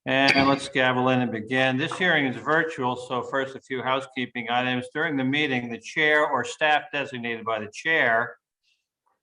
And let's gavel in and begin. This hearing is virtual, so first a few housekeeping items. During the meeting, the chair or staff designated by the chair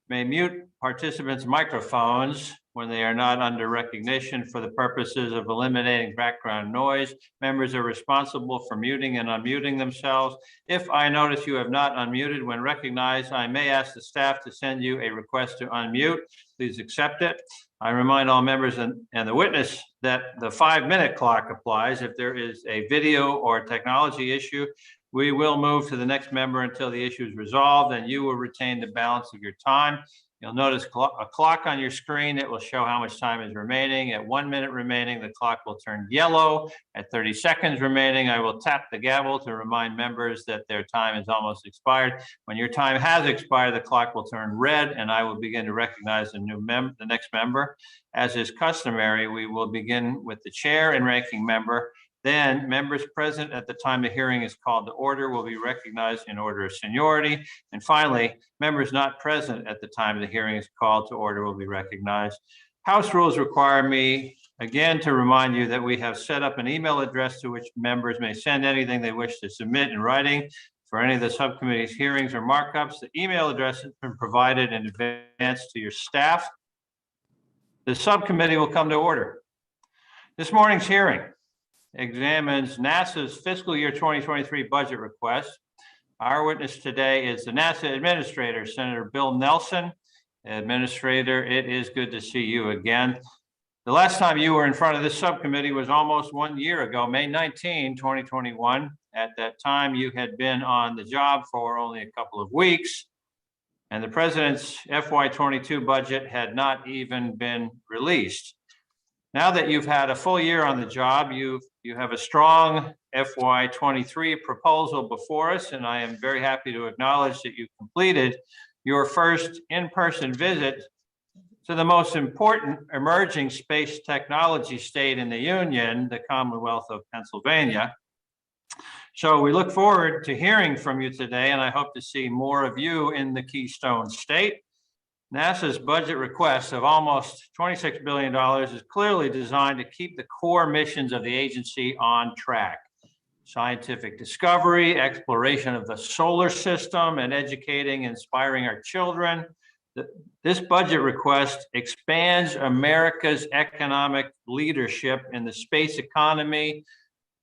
may mute participants' microphones when they are not under recognition for the purposes of eliminating background noise. Members are responsible for muting and unmuting themselves. If I notice you have not unmuted when recognized, I may ask the staff to send you a request to unmute. Please accept it. I remind all members and the witness that the 5-minute clock applies. If there is a video or technology issue, we will move to the next member until the issue is resolved, and you will retain the balance of your time. You'll notice a clock on your screen that will show how much time is remaining. At 1 minute remaining, the clock will turn yellow. At 30 seconds remaining, I will tap the gavel to remind members that their time is almost expired. When your time has expired, the clock will turn red, and I will begin to recognize the next member. As is customary, we will begin with the chair and ranking member. Then members present at the time the hearing is called to order will be recognized in order of seniority. And finally, members not present at the time the hearing is called to order will be recognized. House rules require me again to remind you that we have set up an email address to which members may send anything they wish to submit in writing for any of the subcommittee's hearings or markups. The email address has been provided in advance to your staff. The subcommittee will come to order. This morning's hearing examines NASA's fiscal year 2023 budget request. Our witness today is the NASA Administrator, Senator Bill Nelson. Administrator, it is good to see you again. The last time you were in front of this subcommittee was almost 1 year ago, May 19, 2021. At that time, you had been on the job for only a couple of weeks, and the President's FY22 budget had not even been released. Now that you've had a full year on the job, you have a strong FY23 proposal before us, and I am very happy to acknowledge that you completed your first in-person visit to the most important emerging space technology state in the Union, the Commonwealth of Pennsylvania. So we look forward to hearing from you today, and I hope to see more of you in the Keystone State. NASA's budget request of almost $26 billion is clearly designed to keep the core missions of the agency on track. Scientific discovery, exploration of the solar system, and educating and inspiring our children. This budget request expands America's economic leadership in the space economy,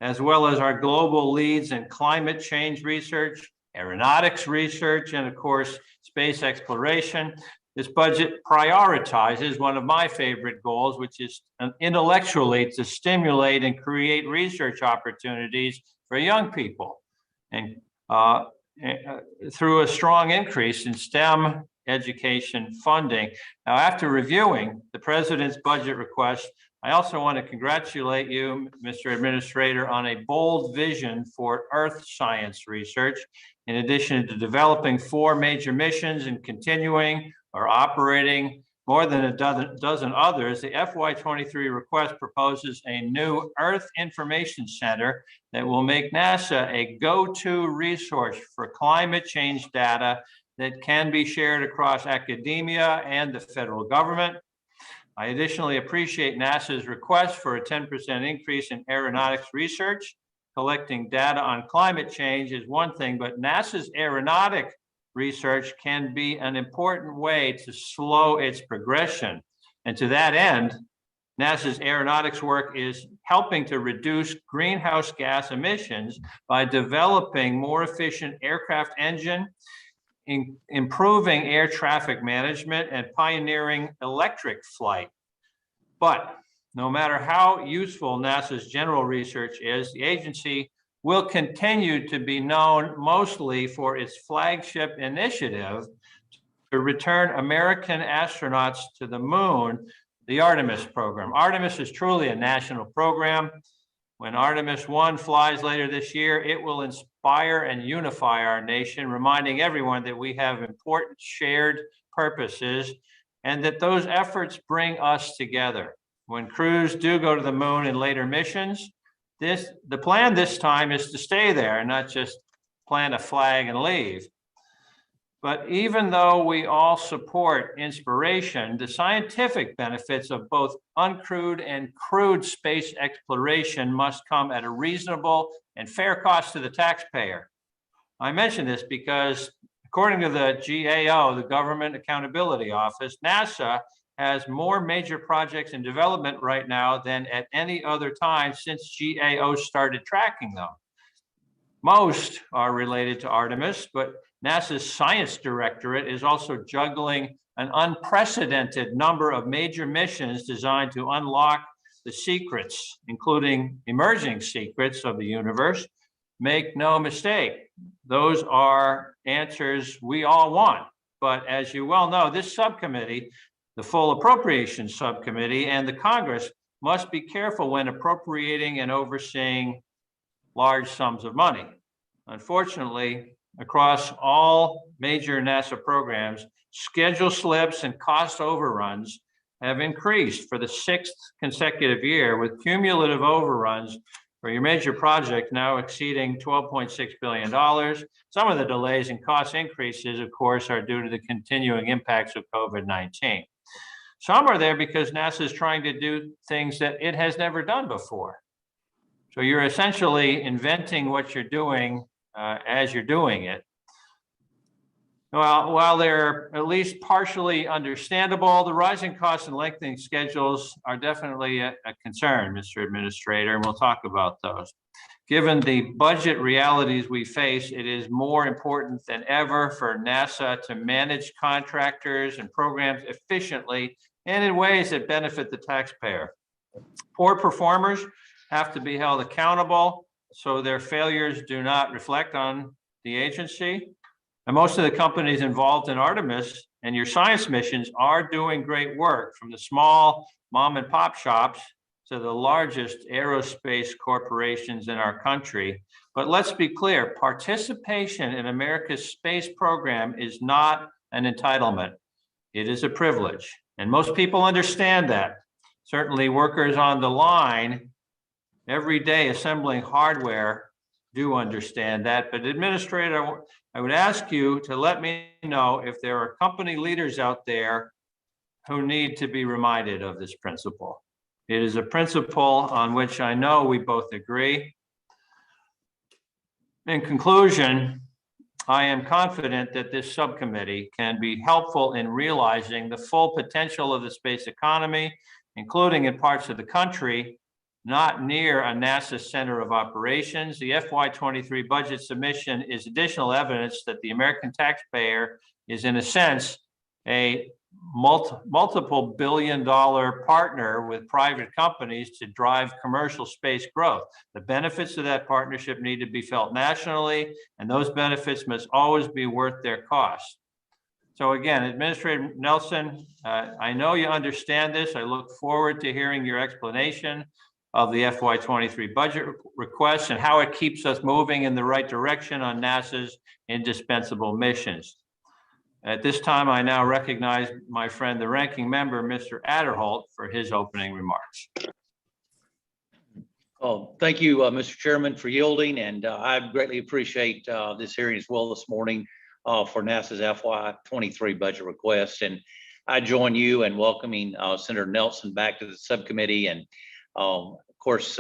as well as our global leads in climate change research, aeronautics research, and of course, space exploration. This budget prioritizes one of my favorite goals, which is intellectually to stimulate and create research opportunities for young people, and through a strong increase in STEM education funding. Now, after reviewing the President's budget request, I also want to congratulate you, Mr. Administrator, on a bold vision for Earth science research. In addition to developing 4 major missions and continuing or operating more than a dozen others, the FY23 request proposes a new Earth Information Center that will make NASA a go-to resource for climate change data that can be shared across academia and the federal government. I additionally appreciate NASA's request for a 10% increase in aeronautics research. Collecting data on climate change is one thing, but NASA's aeronautic research can be an important way to slow its progression. And to that end, NASA's aeronautics work is helping to reduce greenhouse gas emissions by developing more efficient aircraft engine, improving air traffic management, and pioneering electric flight. But no matter how useful NASA's general research is, the agency will continue to be known mostly for its flagship initiative to return American astronauts to the moon, the Artemis program. Artemis is truly a national program. When Artemis 1 flies later this year, it will inspire and unify our nation, reminding everyone that we have important shared purposes and that those efforts bring us together. When crews do go to the moon in later missions, the plan this time is to stay there and not just plant a flag and leave. But even though we all support inspiration, the scientific benefits of both uncrewed and crewed space exploration must come at a reasonable and fair cost to the taxpayer. I mention this because according to the GAO, the Government Accountability Office, NASA has more major projects in development right now than at any other time since GAO started tracking them. Most are related to Artemis, but NASA's Science Directorate is also juggling an unprecedented number of major missions designed to unlock the secrets, including emerging secrets of the universe. Make no mistake, those are answers we all want. But as you well know, this subcommittee, the full appropriations subcommittee, and the Congress must be careful when appropriating and overseeing large sums of money. Unfortunately, across all major NASA programs, schedule slips and cost overruns have increased for the 6th consecutive year, with cumulative overruns for your major project now exceeding $12.6 billion. Some of the delays and cost increases, of course, are due to the continuing impacts of COVID-19. Some are there because NASA is trying to do things that it has never done before. So you're essentially inventing what you're doing as you're doing it. Well, while they're at least partially understandable, the rising costs and lengthening schedules are definitely a concern, Mr. Administrator, and we'll talk about those. Given the budget realities we face, it is more important than ever for NASA to manage contractors and programs efficiently and in ways that benefit the taxpayer. Poor performers have to be held accountable so their failures do not reflect on the agency. And most of the companies involved in Artemis and your science missions are doing great work, from the small mom and pop shops to the largest aerospace corporations in our country. But let's be clear, participation in America's space program is not an entitlement. It is a privilege. And most people understand that. Certainly workers on the line every day assembling hardware do understand that. But Administrator, I would ask you to let me know if there are company leaders out there who need to be reminded of this principle. It is a principle on which I know we both agree. In conclusion, I am confident that this subcommittee can be helpful in realizing the full potential of the space economy, including in parts of the country not near a NASA center of operations. The FY23 budget submission is additional evidence that the American taxpayer is, in a sense, a multiple billion-dollar partner with private companies to drive commercial space growth. The benefits of that partnership need to be felt nationally, and those benefits must always be worth their cost. So again, Administrator Nelson, I know you understand this. I look forward to hearing your explanation of the FY23 budget request and how it keeps us moving in the right direction on NASA's indispensable missions. At this time, I now recognize my friend, the ranking member, Mr. Adderholt, for his opening remarks. Oh, thank you, Mr. Chairman, for yielding, and I greatly appreciate this hearing as well this morning for NASA's FY23 budget request. And I join you in welcoming Senator Nelson back to the subcommittee. And of course,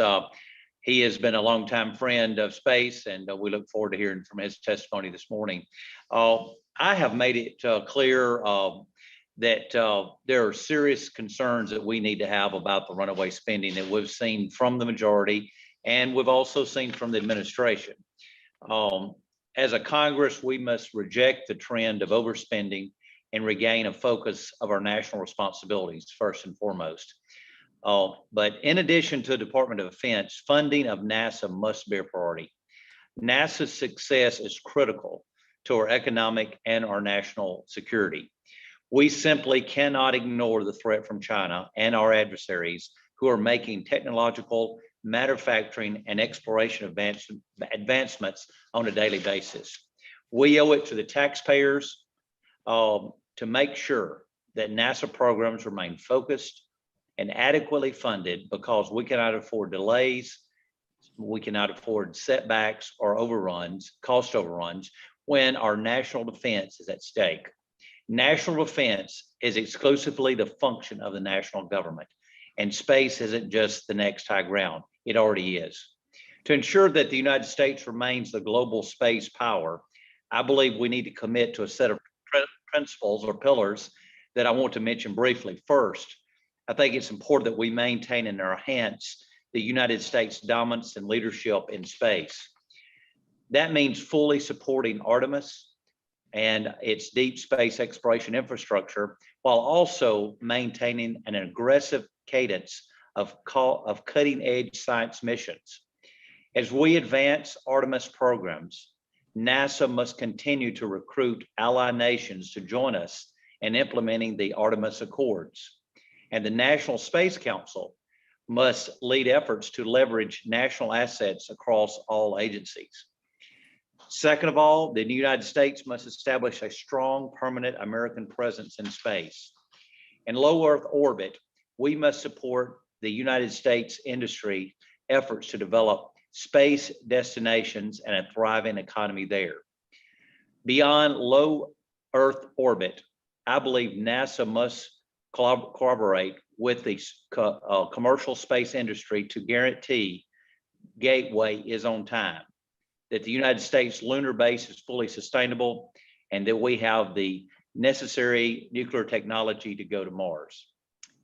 he has been a longtime friend of space, and we look forward to hearing from his testimony this morning. I have made it clear that there are serious concerns that we need to have about the runaway spending that we've seen from the majority, and we've also seen from the administration. As a Congress, we must reject the trend of overspending and regain a focus of our national responsibilities first and foremost. But in addition to the Department of Defense, funding of NASA must be a priority. NASA's success is critical to our economic and our national security. We simply cannot ignore the threat from China and our adversaries who are making technological, manufacturing, and exploration advancements on a daily basis. We owe it to the taxpayers to make sure that NASA programs remain focused and adequately funded, because we cannot afford delays, we cannot afford setbacks or overruns, cost overruns. when our national defense is at stake. National defense is exclusively the function of the national government, and space isn't just the next high ground, it already is. To ensure that the United States remains the global space power, I believe we need to commit to a set of principles or pillars that I want to mention briefly. First, I think it's important that we maintain and enhance the United States dominance and leadership in space. That means fully supporting Artemis and its deep space exploration infrastructure, while also maintaining an aggressive cadence of cutting edge science missions. As we advance Artemis programs, NASA must continue to recruit ally nations to join us in implementing the Artemis Accords. And the National Space Council must lead efforts to leverage national assets across all agencies. Second of all, the United States must establish a strong permanent American presence in space. In low Earth orbit, we must support the United States industry efforts to develop space destinations and a thriving economy there. Beyond low Earth orbit, I believe NASA must collaborate with the commercial space industry to guarantee Gateway is on time, that the United States lunar base is fully sustainable, and that we have the necessary nuclear technology to go to Mars.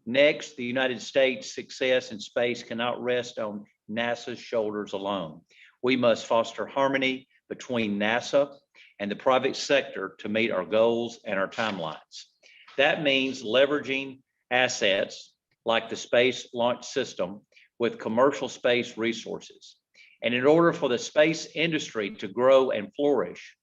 Next, the United States' success in space cannot rest on NASA's shoulders alone. We must foster harmony between NASA and the private sector to meet our goals and our timelines. That means leveraging assets like the Space Launch System with commercial space resources. And in order for the space industry to grow and flourish,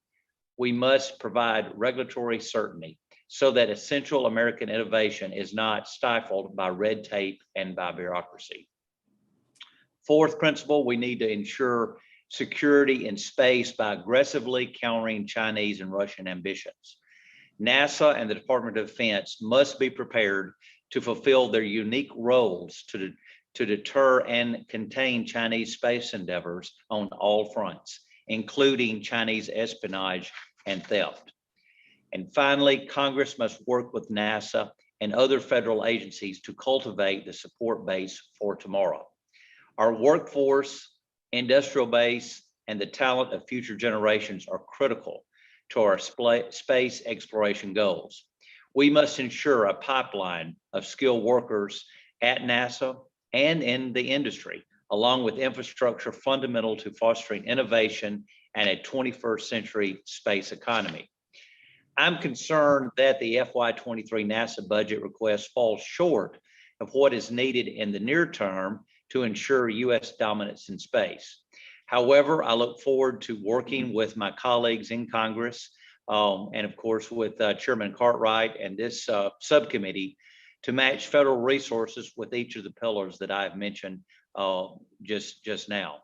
we must provide regulatory certainty so that essential American innovation is not stifled by red tape and by bureaucracy. Fourth principle, we need to ensure security in space by aggressively countering Chinese and Russian ambitions. NASA and the Department of Defense must be prepared to fulfill their unique roles to deter and contain Chinese space endeavors on all fronts, including Chinese espionage and theft. And finally, Congress must work with NASA and other federal agencies to cultivate the support base for tomorrow. Our workforce, industrial base, and the talent of future generations are critical to our space exploration goals. We must ensure a pipeline of skilled workers at NASA and in the industry, along with infrastructure fundamental to fostering innovation and a 21st century space economy. I'm concerned that the FY23 NASA budget request falls short of what is needed in the near term to ensure U.S. dominance in space. However, I look forward to working with my colleagues in Congress and of course with Chairman Cartwright and this subcommittee to match federal resources with each of the pillars that I've mentioned just now.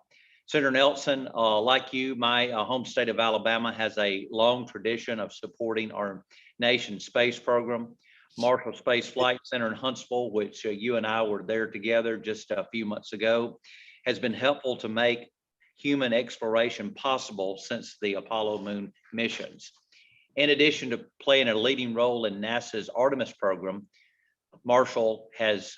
Senator Nelson, like you, my home state of Alabama has a long tradition of supporting our nation's space program. Marshall Space Flight Center in Huntsville, which you and I were there together just a few months ago, has been helpful to make human exploration possible since the Apollo moon missions. In addition to playing a leading role in NASA's Artemis program, Marshall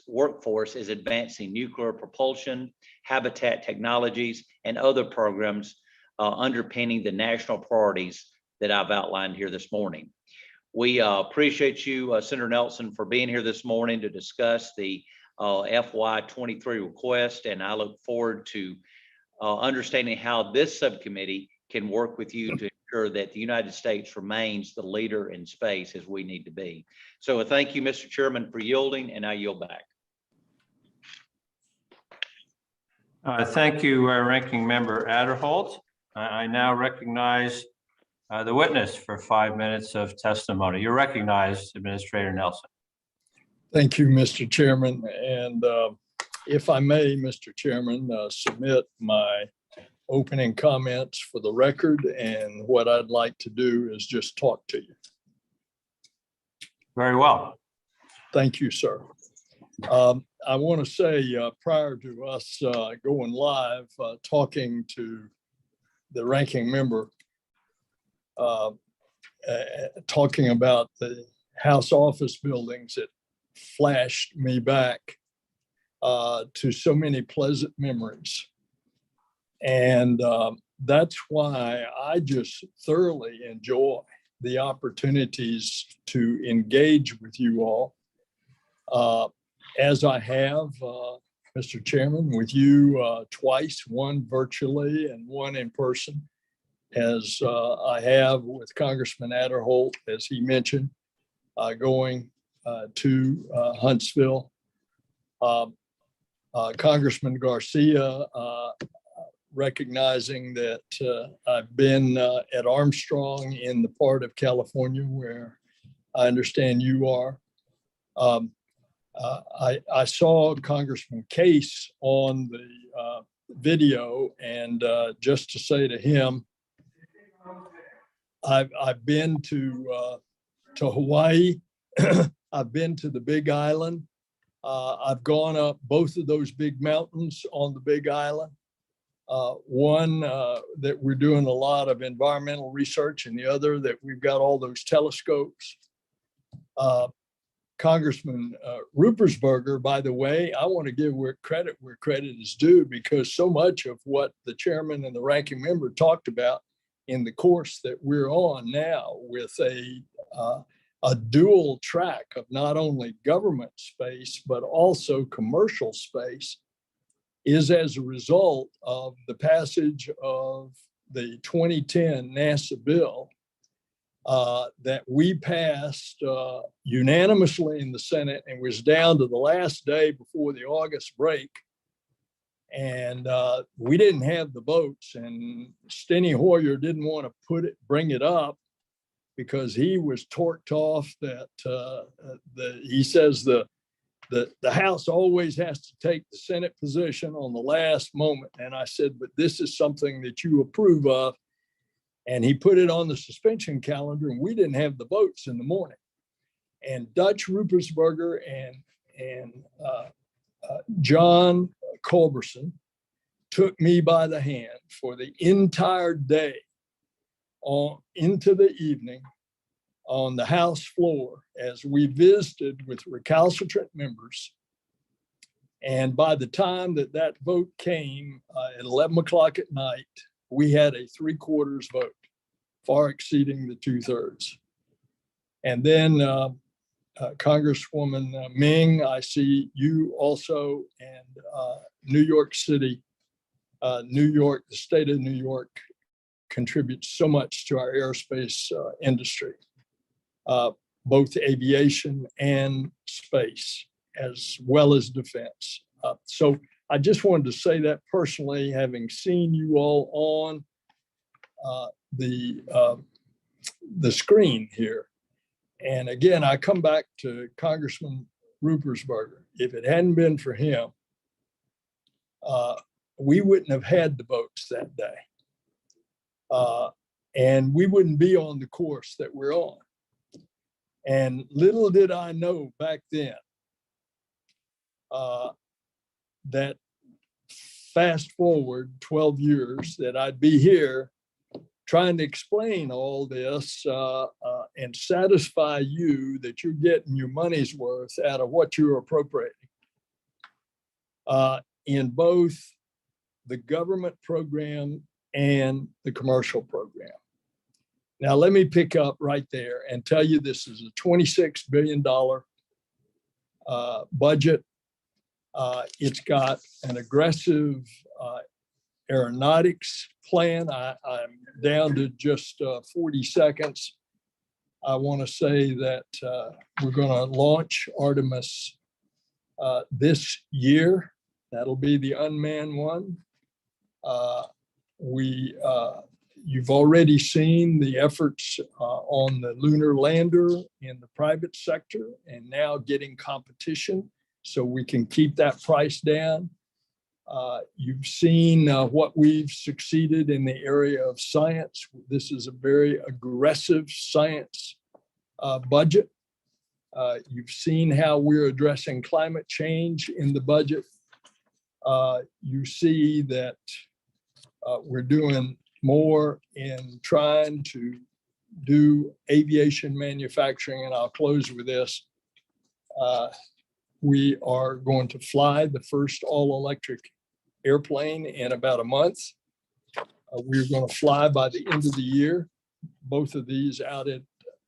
workforce is advancing nuclear propulsion, habitat technologies, and other programs underpinning the national priorities that I've outlined here this morning. We appreciate you, Senator Nelson, for being here this morning to discuss the FY23 request, and I look forward to understanding how this subcommittee can work with you to ensure that the United States remains the leader in space as we need to be. So thank you, Mr. Chairman, for yielding, and I yield back. Thank you, Ranking Member Adderholt. I now recognize the witness for 5 minutes of testimony. You're recognized, Administrator Nelson. Thank you, Mr. Chairman. And if I may, Mr. Chairman, submit my opening comments for the record. And what I'd like to do is just talk to you. Very well. Thank you, sir. I want to say prior to us going live, talking to the ranking member talking about the House office buildings, it flashed me back to so many pleasant memories. And that's why I just thoroughly enjoy the opportunities to engage with you all, as I have, Mr. Chairman, with you twice, one virtually and one in person, as I have with Congressman Adderholt, as he mentioned, going to Huntsville. Congressman Garcia, recognizing that I've been at Armstrong in the part of California where I understand you are. I saw Congressman Case on the video, and just to say to him, I've been to Hawaii. I've been to the Big Island. I've gone up both of those big mountains on the Big Island. One that we're doing a lot of environmental research, and the other that we've got all those telescopes. Congressman Ruppersberger, by the way, I want to give credit where credit is due, because so much of what the chairman and the ranking member talked about in the course that we're on now, with a dual track of not only government space, but also commercial space, is as a result of the passage of the 2010 NASA bill that we passed unanimously in the Senate, and was down to the last day before the August break. And we didn't have the votes, and Steny Hoyer didn't want to bring it up, because he was torqued off that he says the House always has to take the Senate position on the last moment. And I said, but this is something that you approve of. And he put it on the suspension calendar, and we didn't have the votes in the morning. And Dutch Ruppersberger and John Culberson took me by the hand for the entire day into the evening on the House floor as we visited with recalcitrant members. And by the time that vote came at 11 o'clock at night, we had a 3/4 vote, far exceeding the 2/3. And then Congresswoman Ming, I see you also, and New York City, the state of New York contributes so much to our aerospace industry, both aviation and space, as well as defense. So I just wanted to say that personally, having seen you all on the screen here. And again, I come back to Congressman Ruppersberger. If it hadn't been for him, we wouldn't have had the votes that day. And we wouldn't be on the course that we're on. And little did I know back then that fast forward 12 years that I'd be here trying to explain all this and satisfy you that you're getting your money's worth out of what you're appropriating in both the government program and the commercial program. Now, let me pick up right there and tell you this is a $26 billion budget. It's got an aggressive aeronautics plan. I'm down to just 40 seconds. I want to say that we're going to launch Artemis this year. That'll be the unmanned one. You've already seen the efforts on the lunar lander in the private sector, and now getting competition so we can keep that price down. You've seen what we've succeeded in the area of science. This is a very aggressive science budget. You've seen how we're addressing climate change in the budget. You see that we're doing more in trying to do aviation manufacturing, and I'll close with this. We are going to fly the first all-electric airplane in about a month. We're going to fly by the end of the year, both of these out at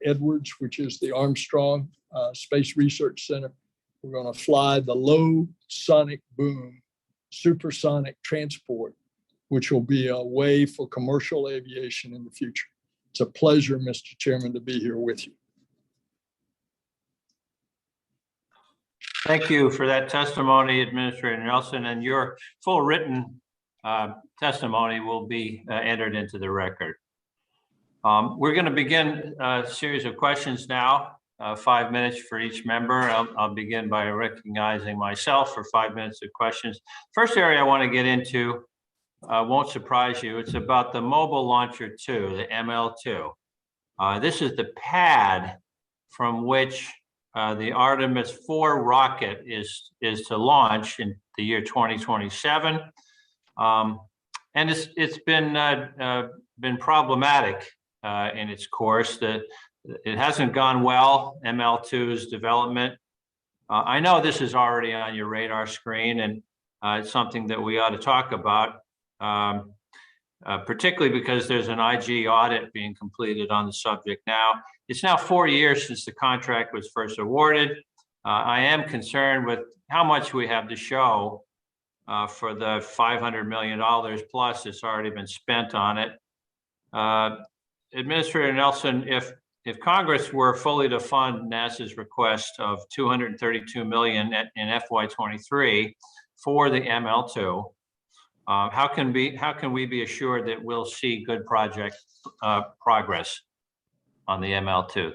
Edwards, which is the Armstrong Space Research Center. We're going to fly the low sonic boom supersonic transport, which will be a way for commercial aviation in the future. It's a pleasure, Mr. Chairman, to be here with you. Thank you for that testimony, Administrator Nelson, and your full written testimony will be entered into the record. We're going to begin a series of questions now, 5 minutes for each member. I'll begin by recognizing myself for 5 minutes of questions. First area I want to get into won't surprise you. It's about the Mobile Launcher 2, the ML2. This is the pad from which the Artemis 4 rocket is to launch in the year 2027. And it's been problematic in its course. It hasn't gone well, ML2's development. I know this is already on your radar screen, and it's something that we ought to talk about, particularly because there's an IG audit being completed on the subject now. It's now 4 years since the contract was first awarded. I am concerned with how much we have to show for the $500 million plus that's already been spent on it. Administrator Nelson, if Congress were fully to fund NASA's request of $232 million in FY23 for the ML2, how can we be assured that we'll see good project progress on the ML2?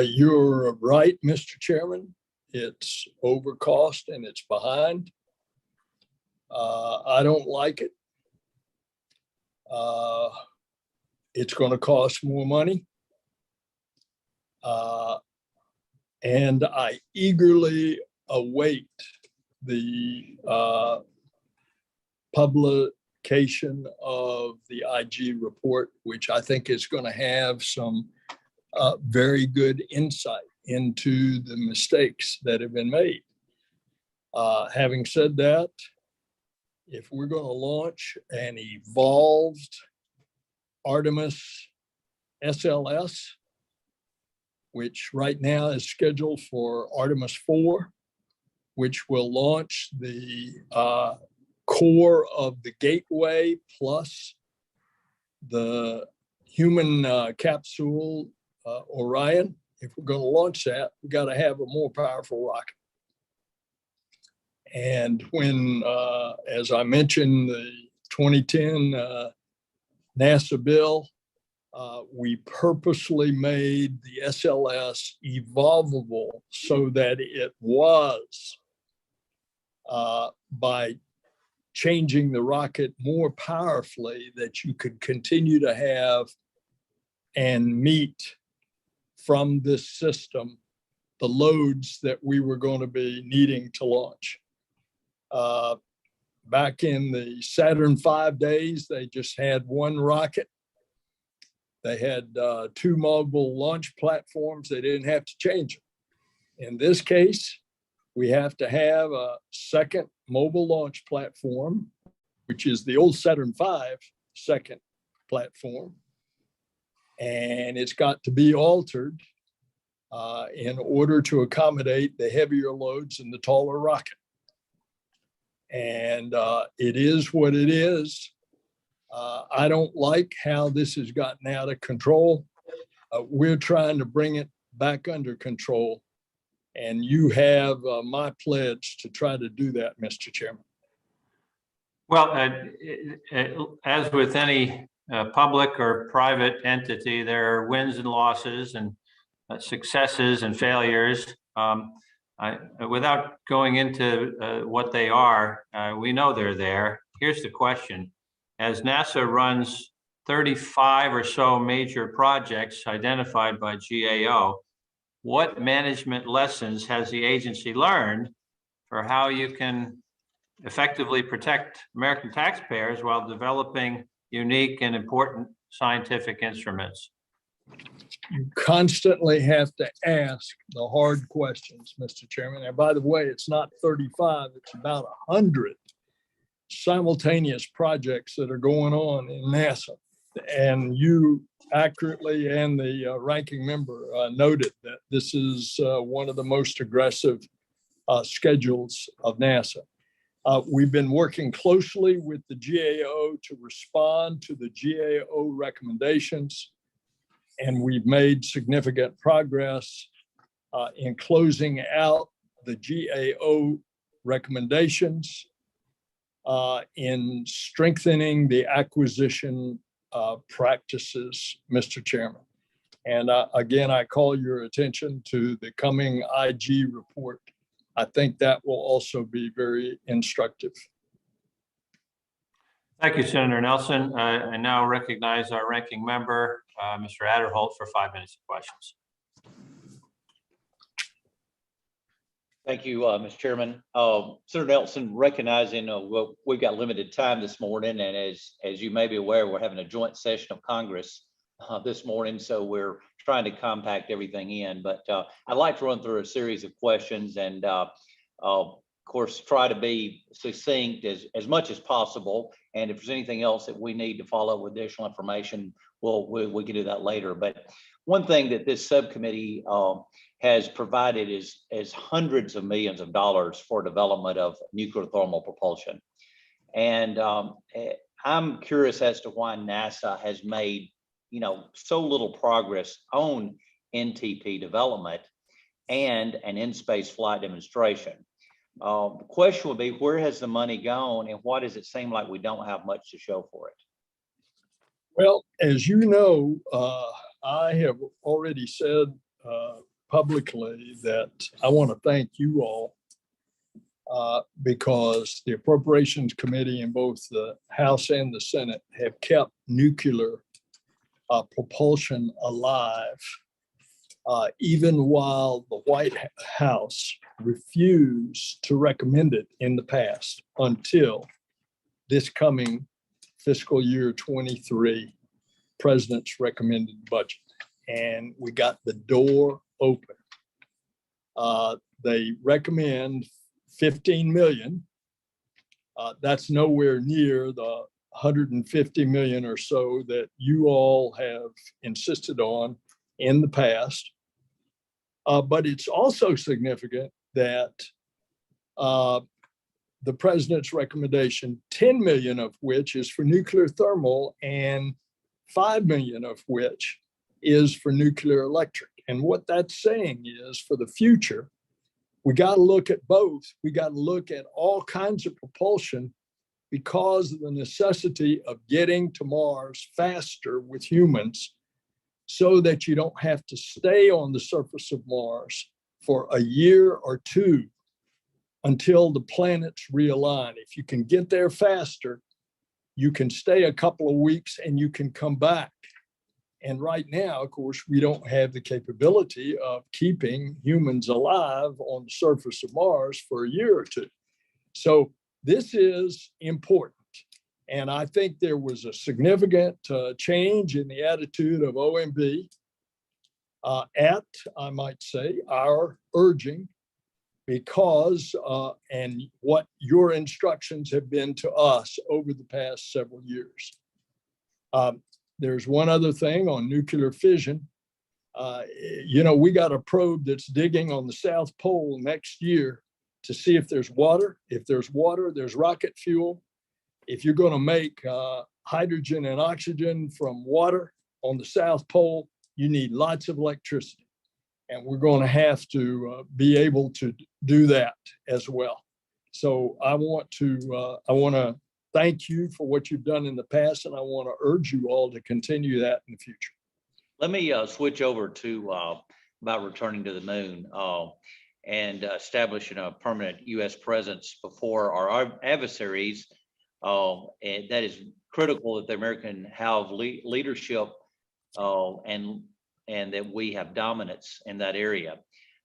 You're right, Mr. Chairman. It's over cost and it's behind. I don't like it. It's going to cost more money. And I eagerly await the publication of the IG report, which I think is going to have some very good insight into the mistakes that have been made. Having said that, if we're going to launch an evolved Artemis SLS, which right now is scheduled for Artemis 4, which will launch the core of the Gateway plus the human capsule Orion. If we're going to launch that, we got to have a more powerful rocket. And when, as I mentioned, the 2010 NASA bill, we purposely made the SLS evolvable so that it was, by changing the rocket more powerfully, that you could continue to have and meet from this system the loads that we were going to be needing to launch. Back in the Saturn V days, they just had one rocket. They had 2 mobile launch platforms. They didn't have to change them. In this case, we have to have a second mobile launch platform, which is the old Saturn V second platform. And it's got to be altered in order to accommodate the heavier loads in the taller rocket. And it is what it is. I don't like how this has gotten out of control. We're trying to bring it back under control. And you have my pledge to try to do that, Mr. Chairman. Well, as with any public or private entity, there are wins and losses and successes and failures. Without going into what they are, we know they're there. Here's the question. As NASA runs 35 or so major projects identified by GAO, what management lessons has the agency learned for how you can effectively protect American taxpayers while developing unique and important scientific instruments? You constantly have to ask the hard questions, Mr. Chairman. And by the way, it's not 35, it's about 100 simultaneous projects that are going on in NASA. And you accurately and the ranking member noted that this is one of the most aggressive schedules of NASA. We've been working closely with the GAO to respond to the GAO recommendations, and we've made significant progress in closing out the GAO recommendations, in strengthening the acquisition practices, Mr. Chairman. And again, I call your attention to the coming IG report. I think that will also be very instructive. Thank you, Senator Nelson. I now recognize our ranking member, Mr. Adderholt, for 5 minutes of questions. Thank you, Mr. Chairman. Senator Nelson, recognizing we've got limited time this morning, and as you may be aware, we're having a joint session of Congress this morning, so we're trying to compact everything in. But I'd like to run through a series of questions and, of course, try to be succinct as much as possible. And if there's anything else that we need to follow up with additional information, we can do that later. But one thing that this subcommittee has provided is hundreds of millions of dollars for development of nuclear thermal propulsion. And I'm curious as to why NASA has made so little progress on NTP development and an in-space flight demonstration. The question would be, where has the money gone, and why does it seem like we don't have much to show for it? Well, as you know, I have already said publicly that I want to thank you all because the Appropriations Committee in both the House and the Senate have kept nuclear propulsion alive, even while the White House refused to recommend it in the past until this coming fiscal year 23 president's recommended budget. And we got the door open. They recommend 15 million. That's nowhere near the 150 million or so that you all have insisted on in the past. But it's also significant that the president's recommendation, 10 million of which is for nuclear thermal and 5 million of which is for nuclear electric. And what that's saying is, for the future, we got to look at both. We got to look at all kinds of propulsion because of the necessity of getting to Mars faster with humans so that you don't have to stay on the surface of Mars for a year or two until the planets realign. If you can get there faster, you can stay a couple of weeks and you can come back. And right now, of course, we don't have the capability of keeping humans alive on the surface of Mars for a year or two. So this is important. And I think there was a significant change in the attitude of OMB at, I might say, our urging, because and what your instructions have been to us over the past several years. There's one other thing on nuclear fission. We got a probe that's digging on the South Pole next year to see if there's water. If there's water, there's rocket fuel. If you're going to make hydrogen and oxygen from water on the South Pole, you need lots of electricity. And we're going to have to be able to do that as well. So I want to thank you for what you've done in the past, and I want to urge you all to continue that in the future. Let me switch over to about returning to the moon and establishing a permanent U.S. presence before our adversaries. And that is critical that the American have leadership and that we have dominance in that area.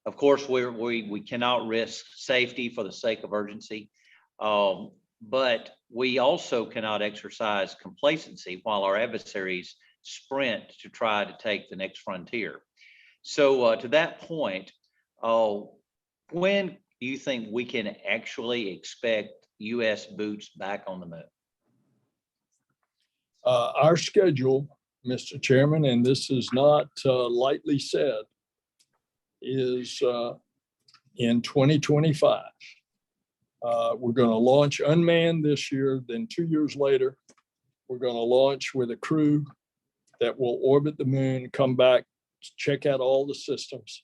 Of course, we cannot risk safety for the sake of urgency, but we also cannot exercise complacency while our adversaries sprint to try to take the next frontier. So to that point, when do you think we can actually expect U.S. boots back on the moon? Our schedule, Mr. Chairman, and this is not lightly said, is in 2025. We're going to launch unmanned this year. Then 2 years later, we're going to launch with a crew that will orbit the moon, come back, check out all the systems.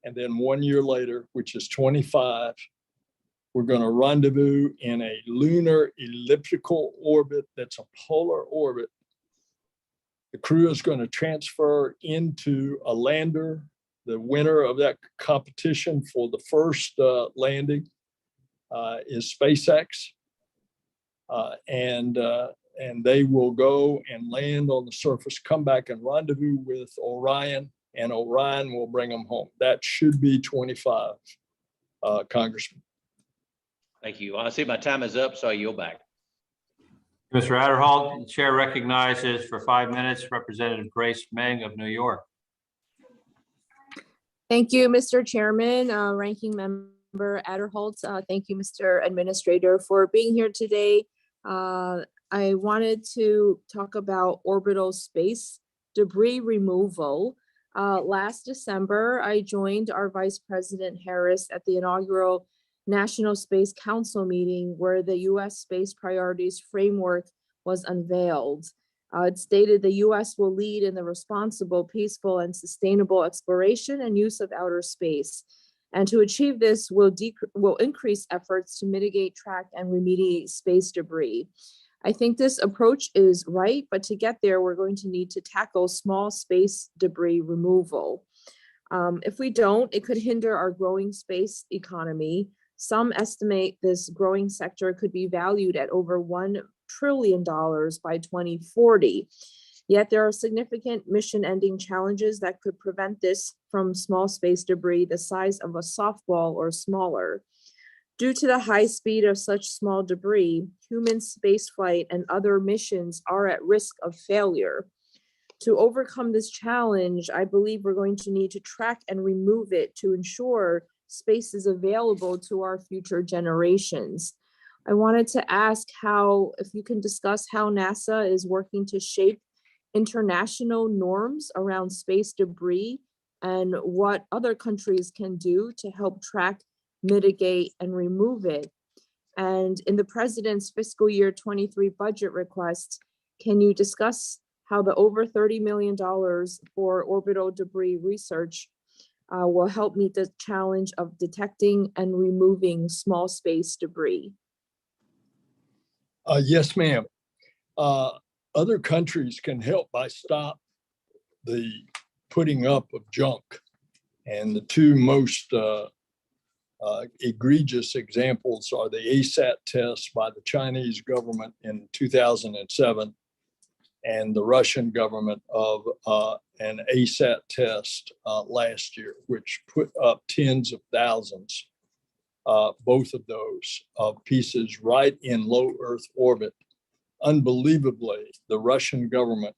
And then 1 year later, which is 25, we're going to rendezvous in a lunar elliptical orbit that's a polar orbit. The crew is going to transfer into a lander. The winner of that competition for the first landing is SpaceX. And they will go and land on the surface, come back and rendezvous with Orion, and Orion will bring them home. That should be 25, Congressman. Thank you. I see my time is up, so I yield back. Mr. Adderholt, the chair recognizes for 5 minutes Representative Grace Meng of New York. Thank you, Mr. Chairman, Ranking Member Adderholt. Thank you, Mr. Administrator, for being here today. I wanted to talk about orbital space debris removal. Last December, I joined our Vice President Harris at the inaugural National Space Council meeting where the U.S. Space Priorities Framework was unveiled. It stated the U.S. will lead in the responsible, peaceful, and sustainable exploration and use of outer space. And to achieve this, will increase efforts to mitigate, track, and remediate space debris. I think this approach is right, but to get there, we're going to need to tackle small space debris removal. If we don't, it could hinder our growing space economy. Some estimate this growing sector could be valued at over $1 trillion by 2040. Yet there are significant mission-ending challenges that could prevent this from small space debris the size of a softball or smaller. Due to the high speed of such small debris, human spaceflight and other missions are at risk of failure. To overcome this challenge, I believe we're going to need to track and remove it to ensure space is available to our future generations. I wanted to ask if you can discuss how NASA is working to shape international norms around space debris and what other countries can do to help track, mitigate, and remove it. And in the President's fiscal year 23 budget request, can you discuss how the over $30 million for orbital debris research will help meet the challenge of detecting and removing small space debris? Yes, ma'am. Other countries can help by stop the putting up of junk. And the two most egregious examples are the ASAT tests by the Chinese government in 2007 and the Russian government of an ASAT test last year, which put up tens of thousands, both of those, of pieces right in low Earth orbit. Unbelievably, the Russian government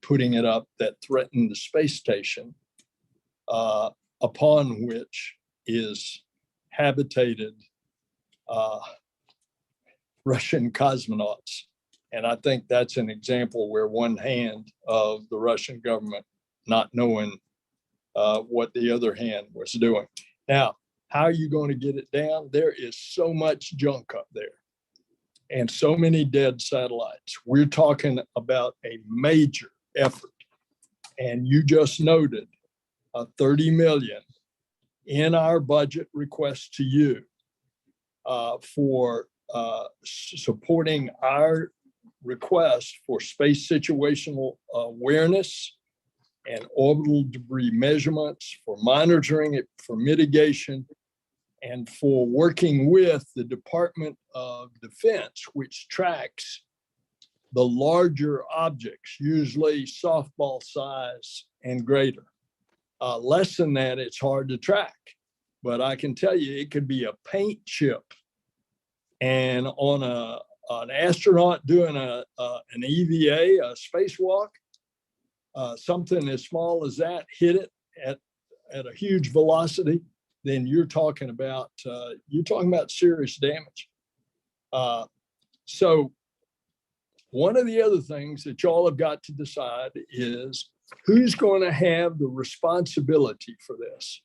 putting it up that threatened the space station, upon which is habitated Russian cosmonauts. And I think that's an example where one hand of the Russian government not knowing what the other hand was doing. Now, how are you going to get it down? There is so much junk up there and so many dead satellites. We're talking about a major effort. And you just noted $30 million in our budget request to you for supporting our request for space situational awareness and orbital debris measurements, for monitoring it, for mitigation, and for working with the Department of Defense, which tracks the larger objects, usually softball size and greater. Less than that, it's hard to track. But I can tell you, it could be a paint chip and on an astronaut doing an EVA, a spacewalk, something as small as that hit it at a huge velocity, then you're talking about serious damage. So one of the other things that y'all have got to decide is who's going to have the responsibility for this.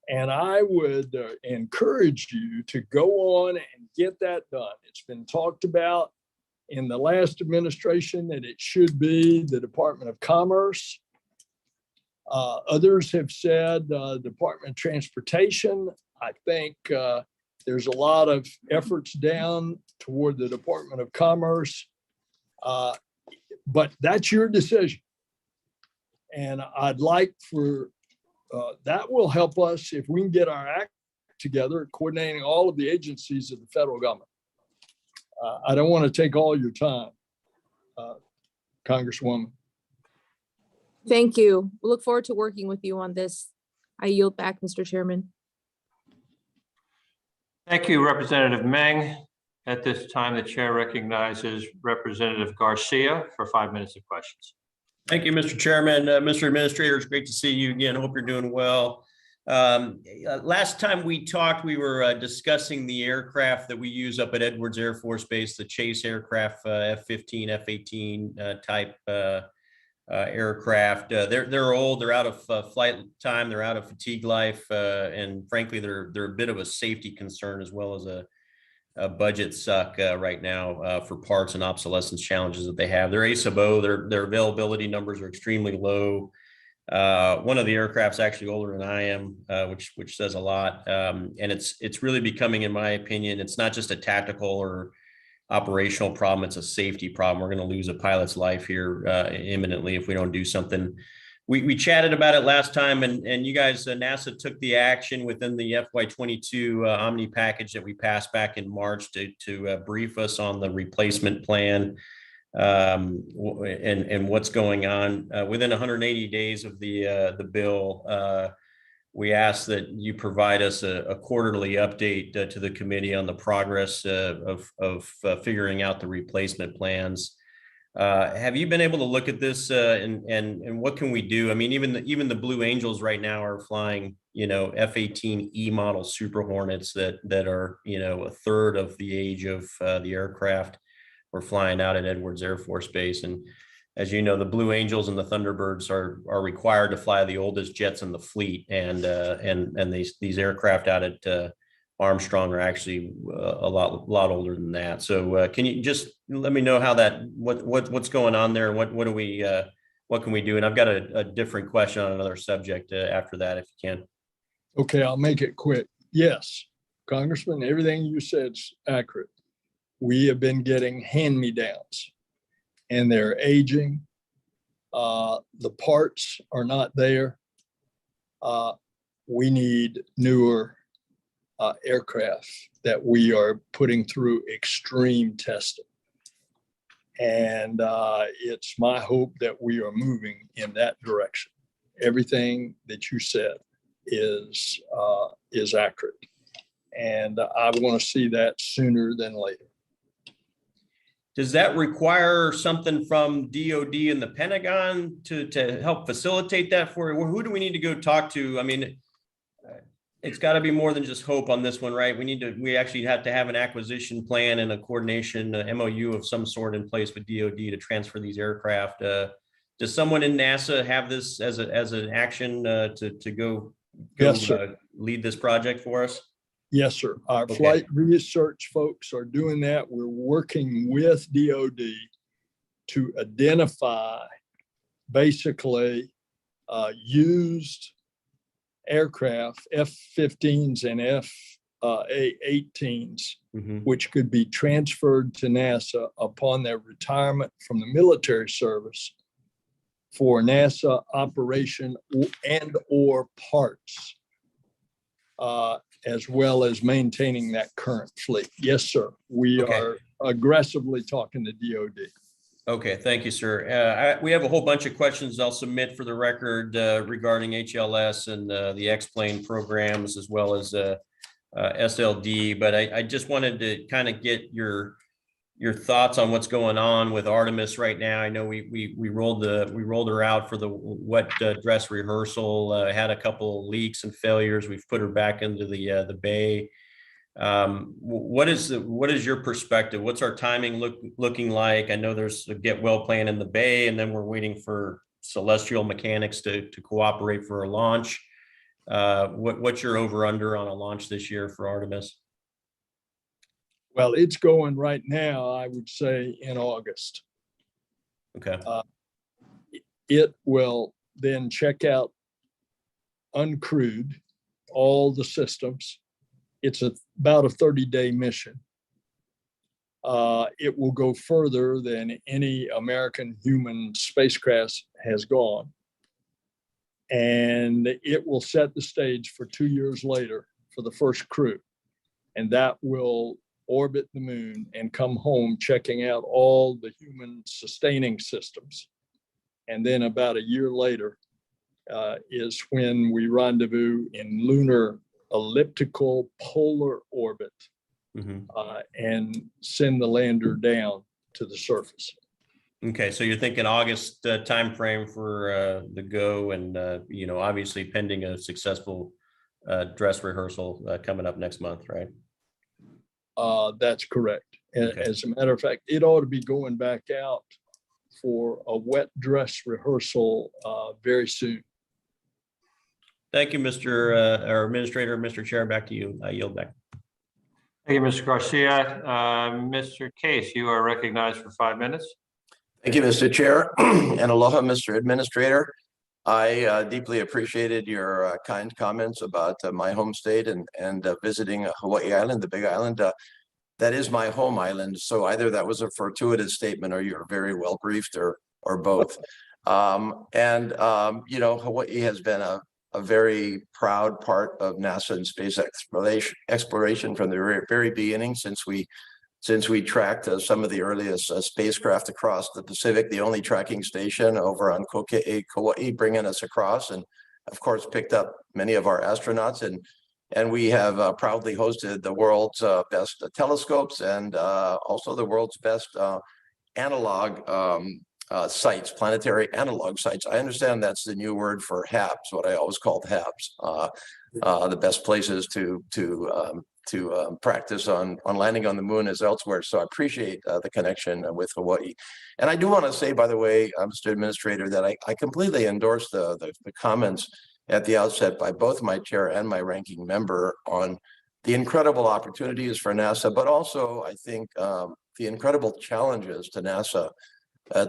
And I would encourage you to go on and get that done. It's been talked about in the last administration that it should be the Department of Commerce. Others have said Department of Transportation. I think there's a lot of efforts down toward the Department of Commerce, but that's your decision. And I'd like for that will help us if we can get our act together, coordinating all of the agencies of the federal government. I don't want to take all your time, Congresswoman. Thank you. We look forward to working with you on this. I yield back, Mr. Chairman. Thank you, Representative Meng. At this time, the chair recognizes Representative Garcia for 5 minutes of questions. Thank you, Mr. Chairman. Mr. Administrator, it's great to see you again. Hope you're doing well. Last time we talked, we were discussing the aircraft that we use up at Edwards Air Force Base, the chase aircraft, F-15, F-18 type aircraft. They're old, they're out of flight time, they're out of fatigue life, and frankly, they're a bit of a safety concern as well as a budget suck right now for parts and obsolescence challenges that they have. They're ASABO, their availability numbers are extremely low. One of the aircraft's actually older than I am, which says a lot. And it's really becoming, in my opinion, it's not just a tactical or operational problem, it's a safety problem. We're going to lose a pilot's life here imminently if we don't do something. We chatted about it last time, and you guys, NASA took the action within the FY22 Omni package that we passed back in March to brief us on the replacement plan and what's going on. Within 180 days of the bill, we asked that you provide us a quarterly update to the committee on the progress of figuring out the replacement plans. Have you been able to look at this and what can we do? I mean, even the Blue Angels right now are flying, F-18E model Super Hornets that are, a third of the age of the aircraft we're flying out at Edwards Air Force Base. And as you know, the Blue Angels and the Thunderbirds are required to fly the oldest jets in the fleet, and these aircraft out at Armstrong are actually a lot older than that. So can you just let me know how what's going on there, and what can we do? And I've got a different question on another subject after that, if you can. Okay, I'll make it quick. Yes, Congressman, everything you said is accurate. We have been getting hand-me-downs, and they're aging. The parts are not there. We need newer aircraft that we are putting through extreme testing. And it's my hope that we are moving in that direction. Everything that you said is accurate. And I want to see that sooner than later. Does that require something from DOD and the Pentagon to help facilitate that for you? Who do we need to go talk to? I mean, it's got to be more than just hope on this one, right? We actually have to have an acquisition plan and a coordination MOU of some sort in place with DOD to transfer these aircraft. Does someone in NASA have this as an action to go Yes, lead this project for us? Yes, sir. Our flight research folks are doing that. We're working with DOD to identify basically used aircraft, F-15s and F-18s, which could be transferred to NASA upon their retirement from the military service for NASA operation and or parts, as well as maintaining that current fleet. Yes, sir. We are aggressively talking to DOD. Okay, thank you, sir. We have a whole bunch of questions I'll submit for the record regarding HLS and the X-plane programs as well as SLD, but I just wanted to kind of get your your thoughts on what's going on with Artemis right now. I know we rolled her out for the wet dress rehearsal, had a couple leaks and failures. We've put her back into the bay. What is your perspective? What's our timing looking like? I know there's a get well plan in the bay, and then we're waiting for Celestial Mechanics to cooperate for a launch. What's your over under on a launch this year for Artemis? Well, it's going right now, I would say, in August. Okay. It will then check out uncrewed all the systems. It's about a 30-day mission. It will go further than any American human spacecraft has gone. And it will set the stage for 2 years later for the first crew. And that will orbit the moon and come home checking out all the human sustaining systems. And then about a year later is when we rendezvous in lunar elliptical polar orbit and send the lander down to the surface. Okay, so you're thinking August timeframe for the go, and obviously pending a successful dress rehearsal coming up next month, right? That's correct. Okay. As a matter of fact, it ought to be going back out for a wet dress rehearsal very soon. Thank you, Mr. Our Administrator. Mr. Chair, back to you. I yield back. Thank you, Mr. Garcia. Mr. Case, you are recognized for 5 minutes. Thank you, Mr. Chair, and aloha, Mr. Administrator. I deeply appreciated your kind comments about my home state and visiting Hawaii Island, the Big Island. That is my home island, so either that was a fortuitous statement or you're very well briefed, or both. Hawaii has been a very proud part of NASA and space exploration from the very beginning, since we tracked some of the earliest spacecraft across the Pacific, the only tracking station over on Kokea, Kauai, bringing us across, and of course picked up many of our astronauts, and we have proudly hosted the world's best telescopes and also the world's best analog sites, planetary analog sites. I understand that's the new word for HABs, what I always called HABs, the best places to practice on landing on the moon as elsewhere. So I appreciate the connection with Hawaii. And I do want to say, by the way, Mr. Administrator, that I completely endorse the comments at the outset by both my chair and my ranking member on the incredible opportunities for NASA, but also I think the incredible challenges to NASA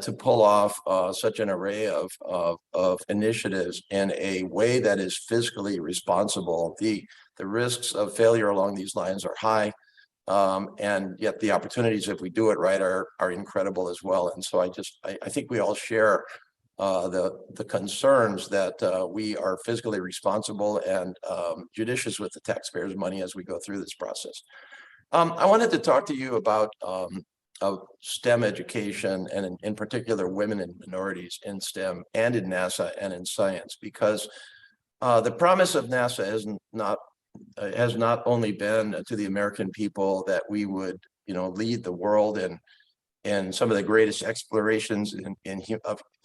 to pull off such an array of initiatives in a way that is fiscally responsible. The risks of failure along these lines are high, and yet the opportunities, if we do it right, are incredible as well. And so I think we all share the concerns that we are fiscally responsible and judicious with the taxpayers' money as we go through this process. I wanted to talk to you about of STEM education, and in particular women and minorities in STEM and in NASA and in science, because the promise of NASA has not only been to the American people that we would lead the world in some of the greatest explorations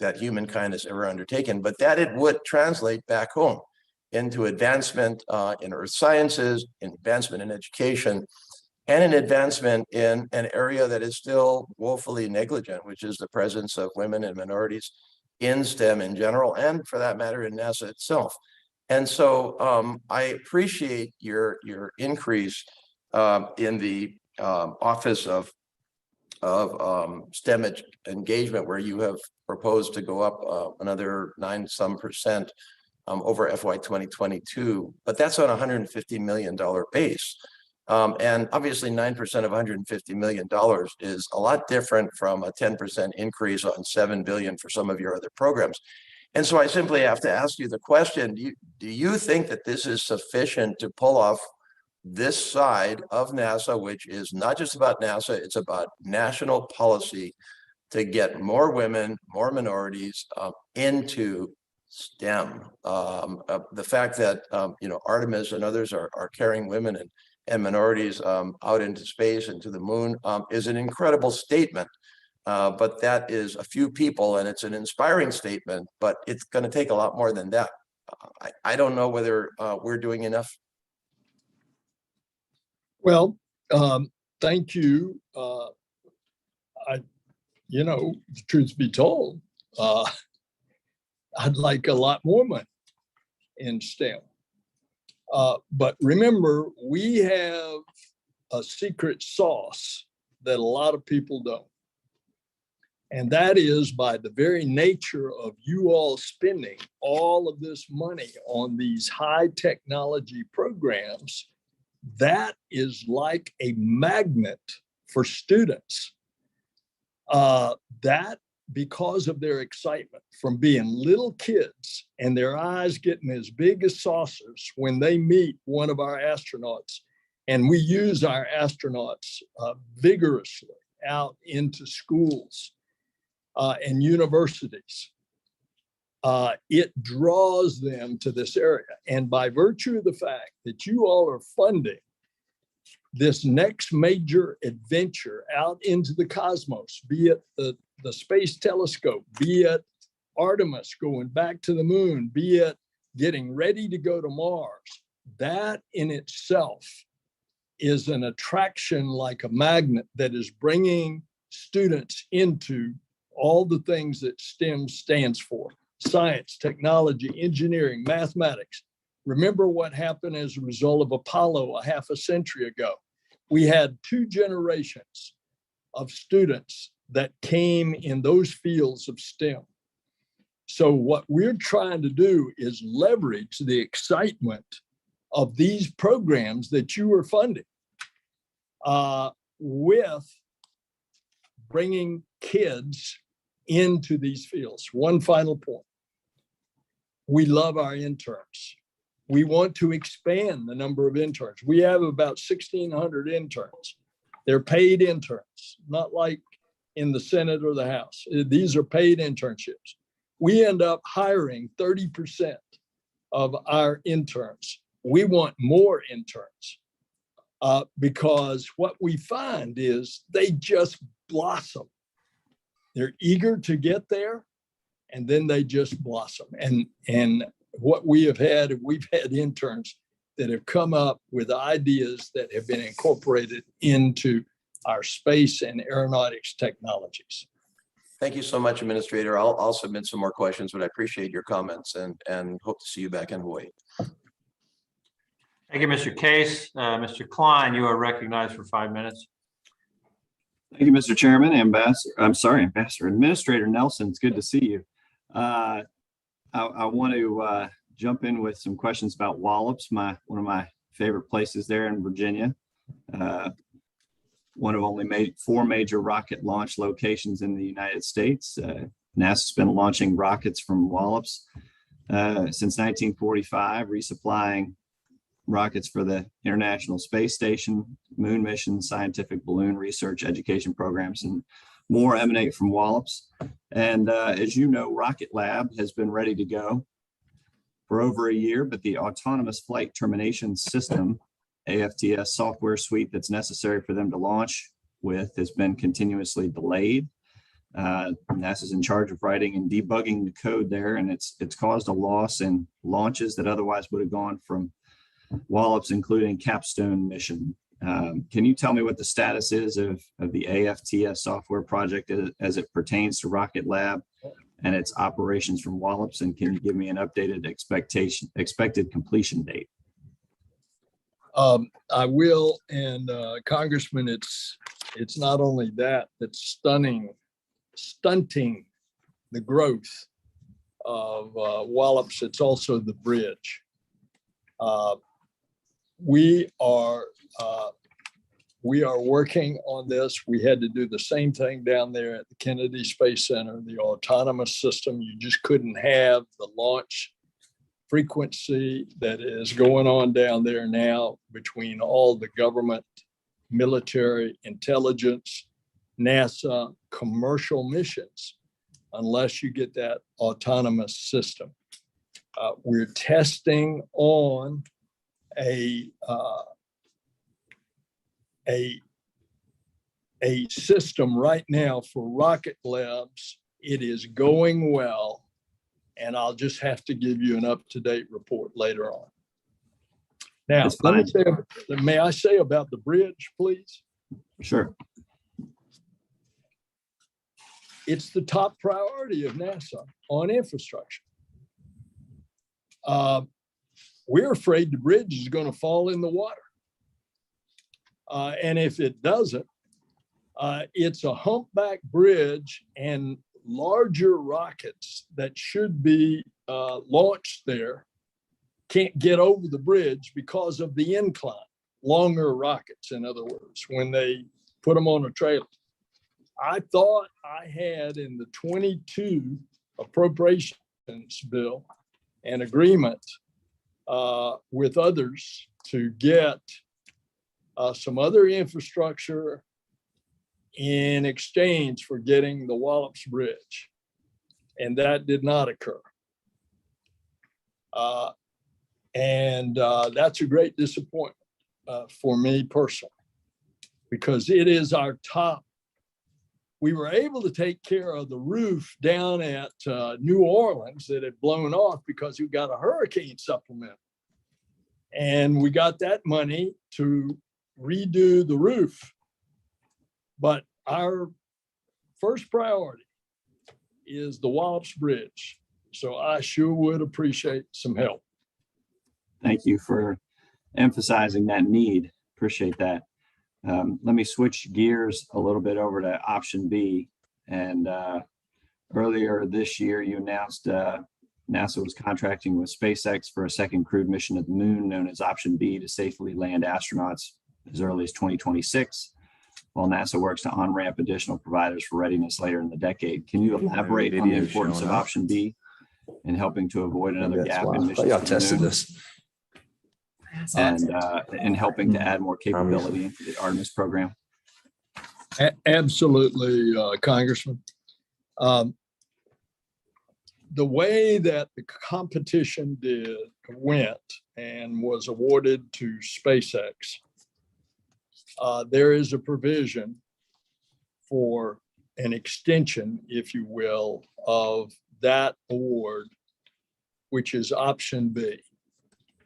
that humankind has ever undertaken, but that it would translate back home into advancement in earth sciences, in advancement in education, and an advancement in an area that is still woefully negligent, which is the presence of women and minorities in STEM in general, and for that matter in NASA itself. And so I appreciate your increase in the Office of STEM engagement, where you have proposed to go up another 9% over FY 2022, but that's on a $150 million base. And obviously 9% of $150 million is a lot different from a 10% increase on $7 billion for some of your other programs. And so I simply have to ask you the question, do you think that this is sufficient to pull off this side of NASA, which is not just about NASA, it's about national policy to get more women, more minorities into STEM? The fact that Artemis and others are carrying women minorities out into space and to the moon is an incredible statement. But that is a few people, and it's an inspiring statement, but it's going to take a lot more than that. I don't know whether we're doing enough. Well, thank you. The truth be told, I'd like a lot more money in STEM. But remember, we have a secret sauce that a lot of people don't. And that is by the very nature of you all spending all of this money on these high technology programs, that is like a magnet for students. That because of their excitement from being little kids and their eyes getting as big as saucers when they meet one of our astronauts. And we use our astronauts vigorously out into schools and universities. It draws them to this area. And by virtue of the fact that you all are funding this next major adventure out into the cosmos, be it the space telescope, be it Artemis going back to the moon, be it getting ready to go to Mars, that in itself is an attraction like a magnet that is bringing students into all the things that STEM stands for: science, technology, engineering, mathematics. Remember what happened as a result of Apollo a half a century ago. We had 2 generations of students that came in those fields of STEM. So what we're trying to do is leverage the excitement of these programs that you are funding with bringing kids into these fields. One final point. We love our interns. We want to expand the number of interns. We have about 1,600 interns. They're paid interns, not like in the Senate or the House. These are paid internships. We end up hiring 30% of our interns. We want more interns because what we find is they just blossom. They're eager to get there, and then they just blossom. And what we've had interns that have come up with ideas that have been incorporated into our space and aeronautics technologies. Thank you so much, Administrator. I'll submit some more questions, but I appreciate your comments and hope to see you back in Hawaii. Thank you, Mr. Case. Mr. Klein, you are recognized for 5 minutes. Thank you, Mr. Chairman. Ambassador Administrator Nelson, it's good to see you. I want to jump in with some questions about Wallops, one of my favorite places there in Virginia. One of only 4 major rocket launch locations in the United States. NASA's been launching rockets from Wallops since 1945, resupplying rockets for the International Space Station, moon missions, scientific balloon research, education programs, and more emanate from Wallops. And as you know, Rocket Lab has been ready to go for over a year, but the autonomous flight termination system, AFTS software suite that's necessary for them to launch with, has been continuously delayed. NASA's in charge of writing and debugging the code there, and it's caused a loss in launches that otherwise would have gone from Wallops, including Capstone mission. Can you tell me what the status is of the AFTS software project as it pertains to Rocket Lab and its operations from Wallops? And can you give me an updated expected completion date? I will, and Congressman, it's not only that's stunting the growth of Wallops, it's also the bridge. We are working on this. We had to do the same thing down there at the Kennedy Space Center, the autonomous system. You just couldn't have the launch frequency that is going on down there now between all the government, military, intelligence, NASA, commercial missions, unless you get that autonomous system. We're testing on a a system right now for rocket labs. It is going well, and I'll just have to give you an up-to-date report later on. Now, That's let me fine. say, may I say about the bridge, please? Sure. It's the top priority of NASA on infrastructure. We're afraid the bridge is going to fall in the water. And if it doesn't, it's a humpback bridge, and larger rockets that should be launched there can't get over the bridge because of the incline. Longer rockets, in other words, when they put them on a trailer. I thought I had in the 22 appropriations bill an agreement with others to get some other infrastructure in exchange for getting the Wallops Bridge. And that did not occur. That's a great disappointment for me personally, because it is our top. We were able to take care of the roof down at New Orleans that had blown off because we got a hurricane supplement. And we got that money to redo the roof. But our first priority is the Wallops Bridge. So I sure would appreciate some help. Thank you for emphasizing that need. Appreciate that. Let me switch gears a little bit over to option B. And earlier this year, you announced NASA was contracting with SpaceX for a second crewed mission to the moon, known as option B, to safely land astronauts as early as 2026, while NASA works to on-ramp additional providers for readiness later in the decade. Can you elaborate on the importance of option B in helping to avoid another gap in missions to the moon? And helping to add more capability into the Artemis program? Absolutely, Congressman. The way that the competition went and was awarded to SpaceX, there is a provision for an extension, if you will, of that award, which is option B.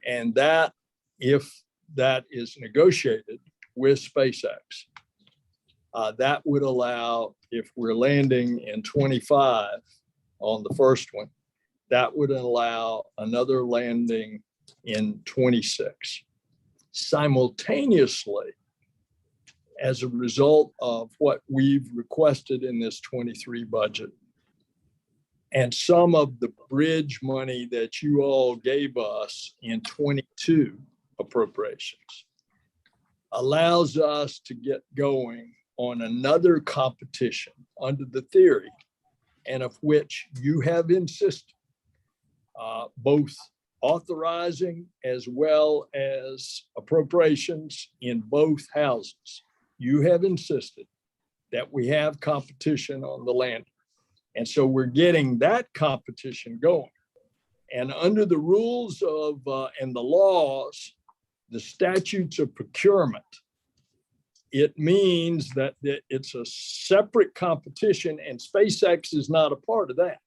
And that, if that is negotiated with SpaceX, that would allow, if we're landing in 25 on the first one, that would allow another landing in 26. Simultaneously, as a result of what we've requested in this 23 budget, and some of the bridge money that you all gave us in 22 appropriations, allows us to get going on another competition under the theory, and of which you have insisted, both authorizing as well as appropriations in both houses. You have insisted that we have competition on the lander. And so we're getting that competition going. And under the rules of and the laws, the statutes of procurement, it means that it's a separate competition, and SpaceX is not a part of that.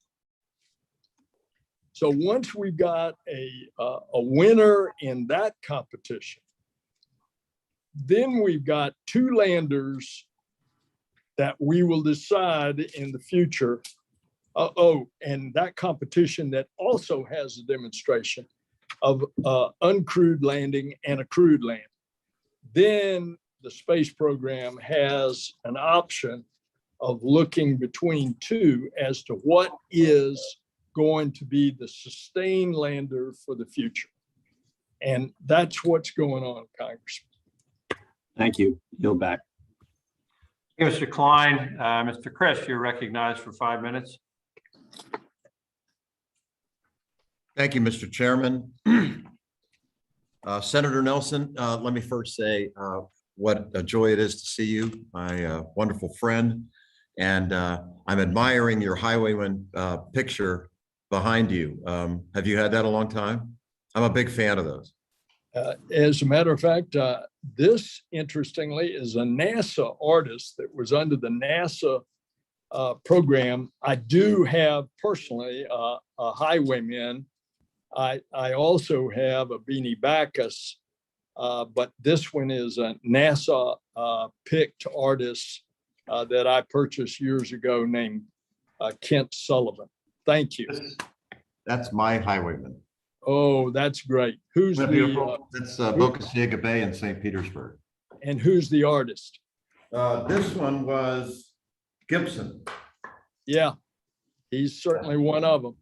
So once we got a winner in that competition, then we've got two landers that we will decide in the future. And that competition that also has a demonstration of uncrewed landing and a crewed landing. Then the space program has an option of looking between two as to what is going to be the sustained lander for the future. And that's what's going on, Congressman. Thank you. Yield back. Thank you, Mr. Klein. Mr. Chris, you're recognized for 5 minutes. Thank you, Mr. Chairman. Senator Nelson, let me first say what a joy it is to see you, my wonderful friend. And I'm admiring your Highwayman picture behind you. Have you had that a long time? I'm a big fan of those. As a matter of fact, this interestingly is a NASA artist that was under the NASA program. I do have personally a highwayman. I also have a Beanie Bacchus, but this one is a NASA picked artist that I purchased years ago named Kent Sullivan. Thank you. That's my highwayman. Oh, that's great. Who's That's Boca Ciega Bay in St. Petersburg. and who's the artist? This one was Gibson. Yeah, he's certainly one of them.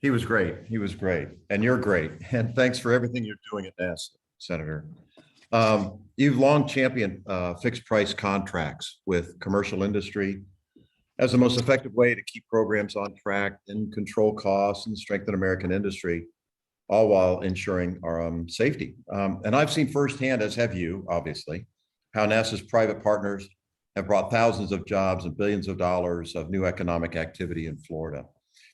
He was great. He was great. And you're great. And thanks for everything you're doing at NASA, Senator. You've long championed fixed price contracts with commercial industry as the most effective way to keep programs on track and control costs and strengthen American industry, all while ensuring our safety. And I've seen firsthand, as have you, obviously, how NASA's private partners have brought thousands of jobs and billions of dollars of new economic activity in Florida.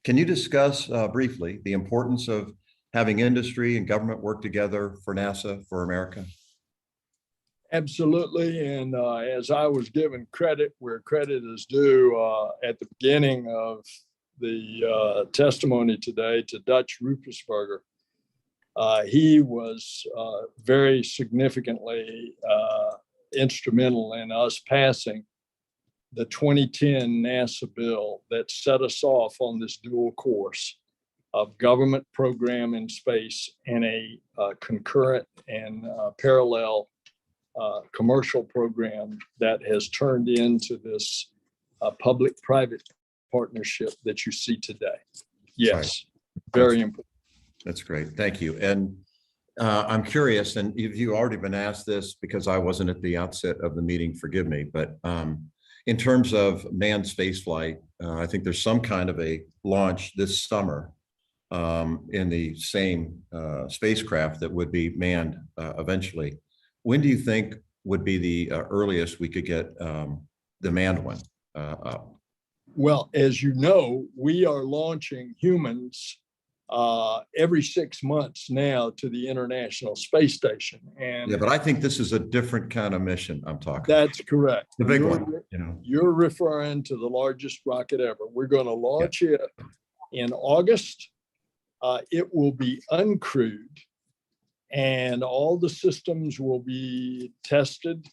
Can you discuss briefly the importance of having industry and government work together for NASA, for America? Absolutely. And as I was given credit where credit is due at the beginning of the testimony today to Dutch Ruppersberger, he was very significantly instrumental in us passing the 2010 NASA bill that set us off on this dual course of government program in space and a concurrent and parallel commercial program that has turned into this public-private partnership that you see today. Yes, very important. That's great. Thank you. And I'm curious, and you've already been asked this because I wasn't at the outset of the meeting, forgive me, but in terms of manned spaceflight, I think there's some kind of a launch this summer in the same spacecraft that would be manned eventually. When do you think would be the earliest we could get the manned one up? Well, as you know, we are launching humans every 6 months now to the International Space Station. And yeah, but I think this is a different kind of mission I'm talking. That's correct. The big one, you know. You're referring to the largest rocket ever. We're going to launch it in August. It will be uncrewed and all the systems will be tested,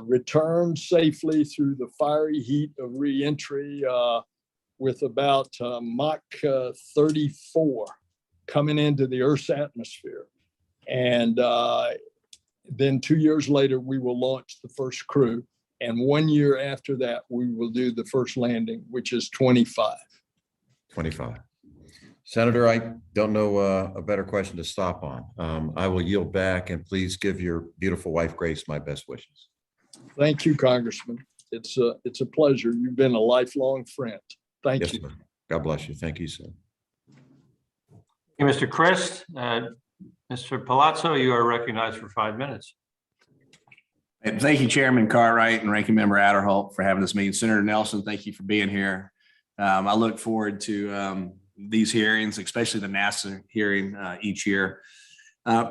returned safely through the fiery heat of reentry with about Mach 34 coming into the Earth's atmosphere. And then 2 years later, we will launch the first crew. And 1 year after that, we will do the first landing, which is 25. 25. Senator, I don't know a better question to stop on. I will yield back and please give your beautiful wife, Grace, my best wishes. Thank you, Congressman. It's a pleasure. You've been a lifelong friend. Thank Yes, you. sir. God bless you. Thank you, sir. Hey, Mr. Christ, Mr. Palazzo, you are recognized for 5 minutes. And thank you, Chairman Cartwright and Ranking Member Adderholt for having this meeting. Senator Nelson, thank you for being here. I look forward to these hearings, especially the NASA hearing each year.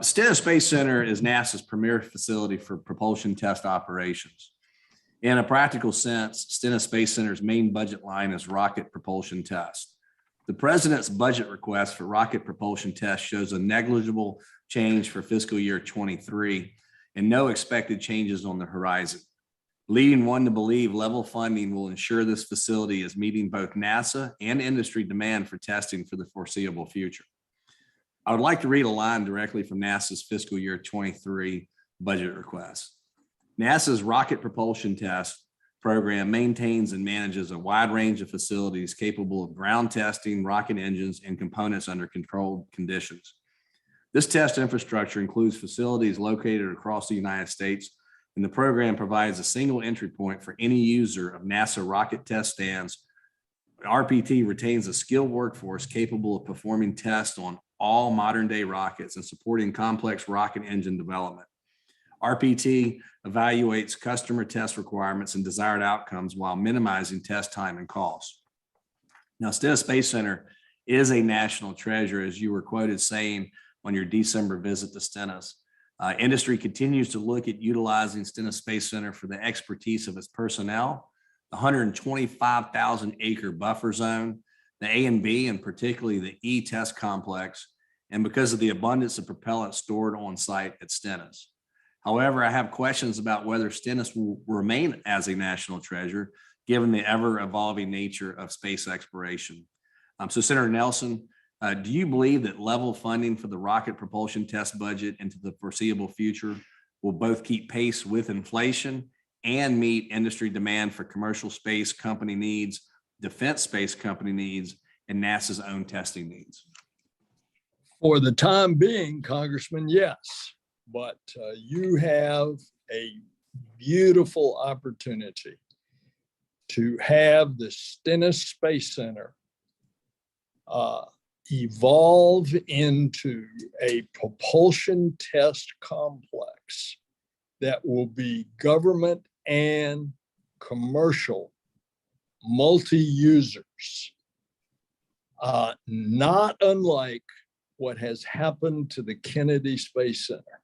Stennis Space Center is NASA's premier facility for propulsion test operations. In a practical sense, Stennis Space Center's main budget line is rocket propulsion test. The President's budget request for rocket propulsion test shows a negligible change for fiscal year 23 and no expected changes on the horizon, leading one to believe level funding will ensure this facility is meeting both NASA and industry demand for testing for the foreseeable future. I would like to read a line directly from NASA's fiscal year 23 budget request. NASA's rocket propulsion test program maintains and manages a wide range of facilities capable of ground testing rocket engines and components under controlled conditions. This test infrastructure includes facilities located across the United States, and the program provides a single entry point for any user of NASA rocket test stands. RPT retains a skilled workforce capable of performing tests on all modern day rockets and supporting complex rocket engine development. RPT evaluates customer test requirements and desired outcomes while minimizing test time and cost. Now, Stennis Space Center is a national treasure, as you were quoted saying on your December visit to Stennis. Industry continues to look at utilizing Stennis Space Center for the expertise of its personnel, the 125,000 acre buffer zone, the A and B, and particularly the E test complex, and because of the abundance of propellant stored on site at Stennis. However, I have questions about whether Stennis will remain as a national treasure, given the ever-evolving nature of space exploration. So Senator Nelson, do you believe that level funding for the rocket propulsion test budget into the foreseeable future will both keep pace with inflation and meet industry demand for commercial space company needs, defense space company needs, and NASA's own testing needs? For the time being, Congressman, yes, but you have a beautiful opportunity to have the Stennis Space Center evolve into a propulsion test complex that will be government and commercial multi-users, not unlike what has happened to the Kennedy Space Center.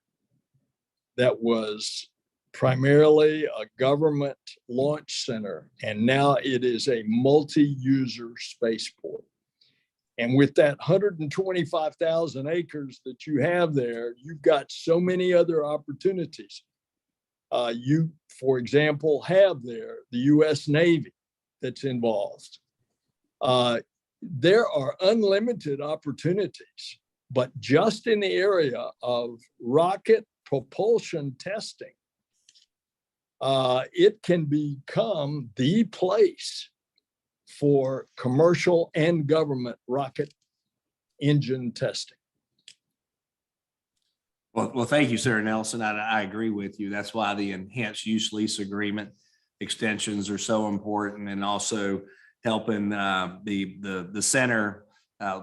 That was primarily a government launch center, and now it is a multi-user spaceport. And with that 125,000 acres that you have there, you've got so many other opportunities. You, for example, have there the US Navy that's involved. There are unlimited opportunities, but just in the area of rocket propulsion testing, it can become the place for commercial and government rocket engine testing. Well, thank you, Senator Nelson. I agree with you. That's why the enhanced use lease agreement extensions are so important, and also helping the center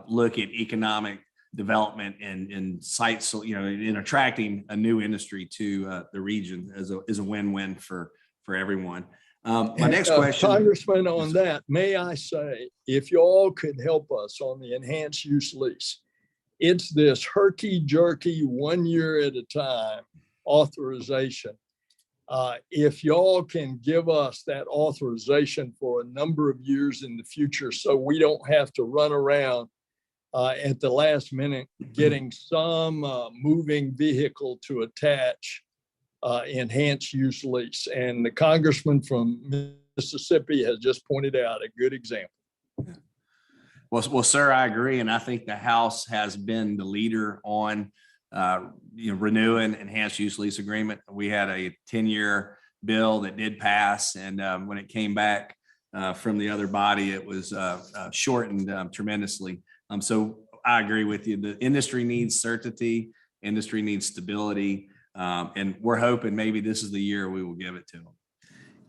look at economic development and sites, in attracting a new industry to the region is a win-win for everyone. My next question, Congressman, on that, may I say, if you all could help us on the enhanced use lease, it's this herky-jerky 1 year at a time authorization. If y'all can give us that authorization for a number of years in the future, so we don't have to run around at the last minute getting some moving vehicle to attach enhanced use lease. And the congressman from Mississippi has just pointed out a good example. Well, sir, I agree. And I think the House has been the leader on renewing enhanced use lease agreement. We had a 10-year bill that did pass. And when it came back from the other body, it was shortened tremendously. So I agree with you. The industry needs certainty, industry needs stability. And we're hoping maybe this is the year we will give it to them.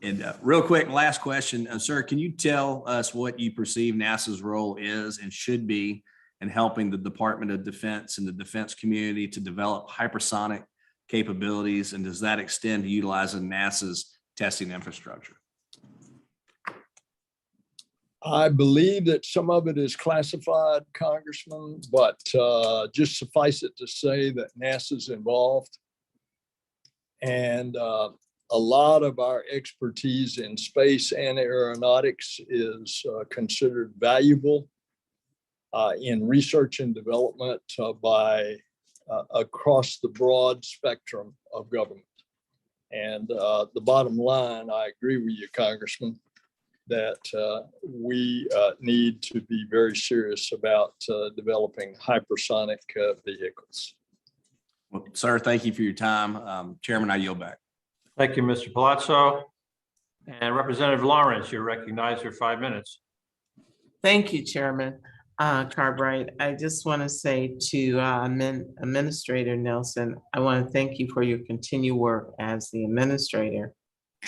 And real quick, last question, sir, can you tell us what you perceive NASA's role is and should be in helping the Department of Defense and the defense community to develop hypersonic capabilities? And does that extend to utilizing NASA's testing infrastructure? I believe that some of it is classified, Congressman, but just suffice it to say that NASA's involved. And a lot of our expertise in space and aeronautics is considered valuable in research and development by across the broad spectrum of government. And the bottom line, I agree with you, Congressman, that we need to be very serious about developing hypersonic vehicles. Well, sir, thank you for your time. Chairman, I yield back. Thank you, Mr. Palazzo. And Representative Lawrence, you're recognized for 5 minutes. Thank you, Chairman Cartwright. I just want to say to Administrator Nelson, I want to thank you for your continued work as the administrator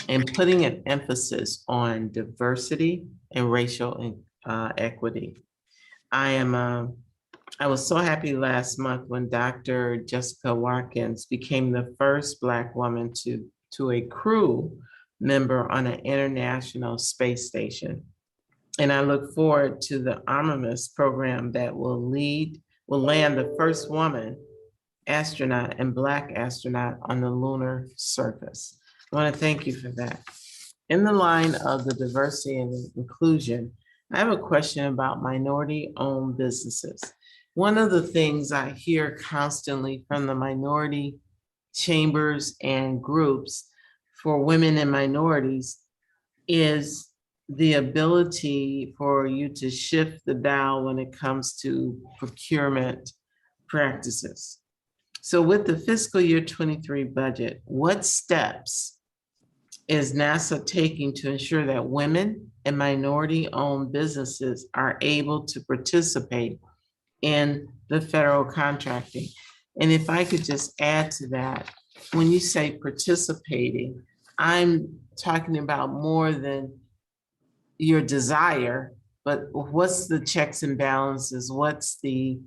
and putting an emphasis on diversity and racial equity. I was so happy last month when Dr. Jessica Watkins became the first Black woman to a crew member on an international space station. And I look forward to the Artemis program that will land the first woman astronaut and Black astronaut on the lunar surface. I want to thank you for that. In the line of the diversity and inclusion, I have a question about minority-owned businesses. One of the things I hear constantly from the minority chambers and groups for women and minorities is the ability for you to shift the dial when it comes to procurement practices. So with the fiscal year 23 budget, what steps is NASA taking to ensure that women and minority-owned businesses are able to participate in the federal contracting? And if I could just add to that, when you say participating, I'm talking about more than your desire, but what's the checks and balances? What's the,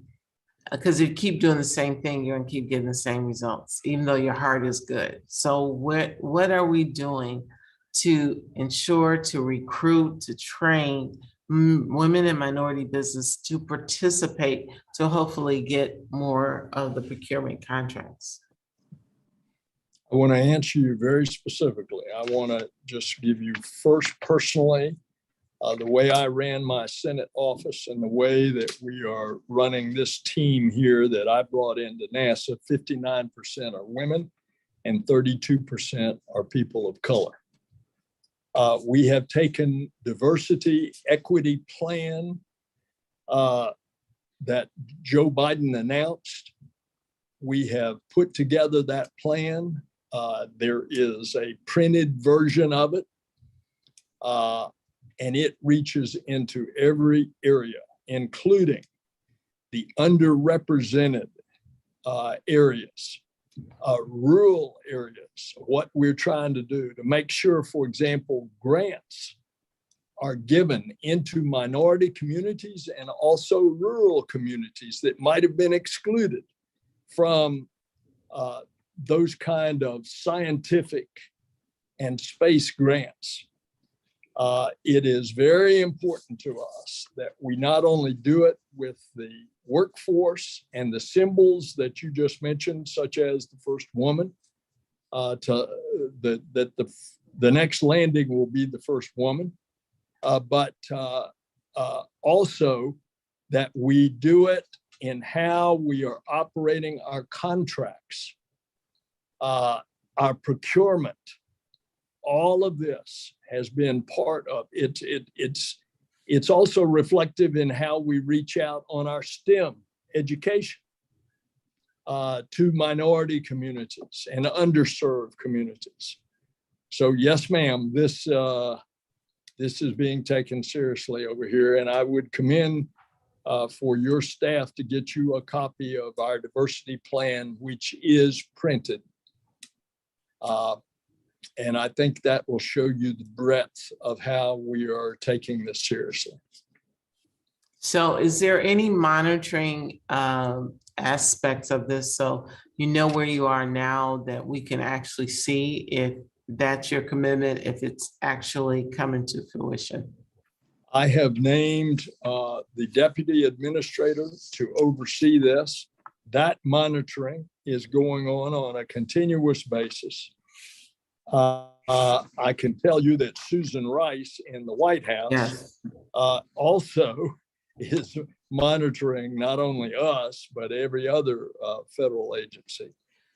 because if you keep doing the same thing, you're gonna keep getting the same results, even though your heart is good. So what are we doing to ensure, to recruit, to train women and minority business to participate, to hopefully get more of the procurement contracts? I want to answer you very specifically. I want to just give you first personally, the way I ran my Senate office and the way that we are running this team here that I brought into NASA, 59% are women and 32% are people of color. We have taken diversity equity plan that Joe Biden announced. We have put together that plan. There is a printed version of it. And it reaches into every area, including the underrepresented areas, rural areas. What we're trying to do to make sure, for example, grants are given into minority communities and also rural communities that might have been excluded from those kind of scientific and space grants. It is very important to us that we not only do it with the workforce and the symbols that you just mentioned, such as the first woman, that the next landing will be the first woman, but also that we do it in how we are operating our contracts, our procurement. All of this has been part of it. It's also reflective in how we reach out on our STEM education to minority communities and underserved communities. So yes, ma'am, this is being taken seriously over here, and I would commend for your staff to get you a copy of our diversity plan, which is printed. And I think that will show you the breadth of how we are taking this seriously. So is there any monitoring aspects of this? So you know where you are now, that we can actually see if that's your commitment, if it's actually coming to fruition? I have named the deputy administrator to oversee this. That monitoring is going on a continuous basis. I can tell you that Susan Rice in the White House Yes. Also is monitoring not only us, but every other federal agency.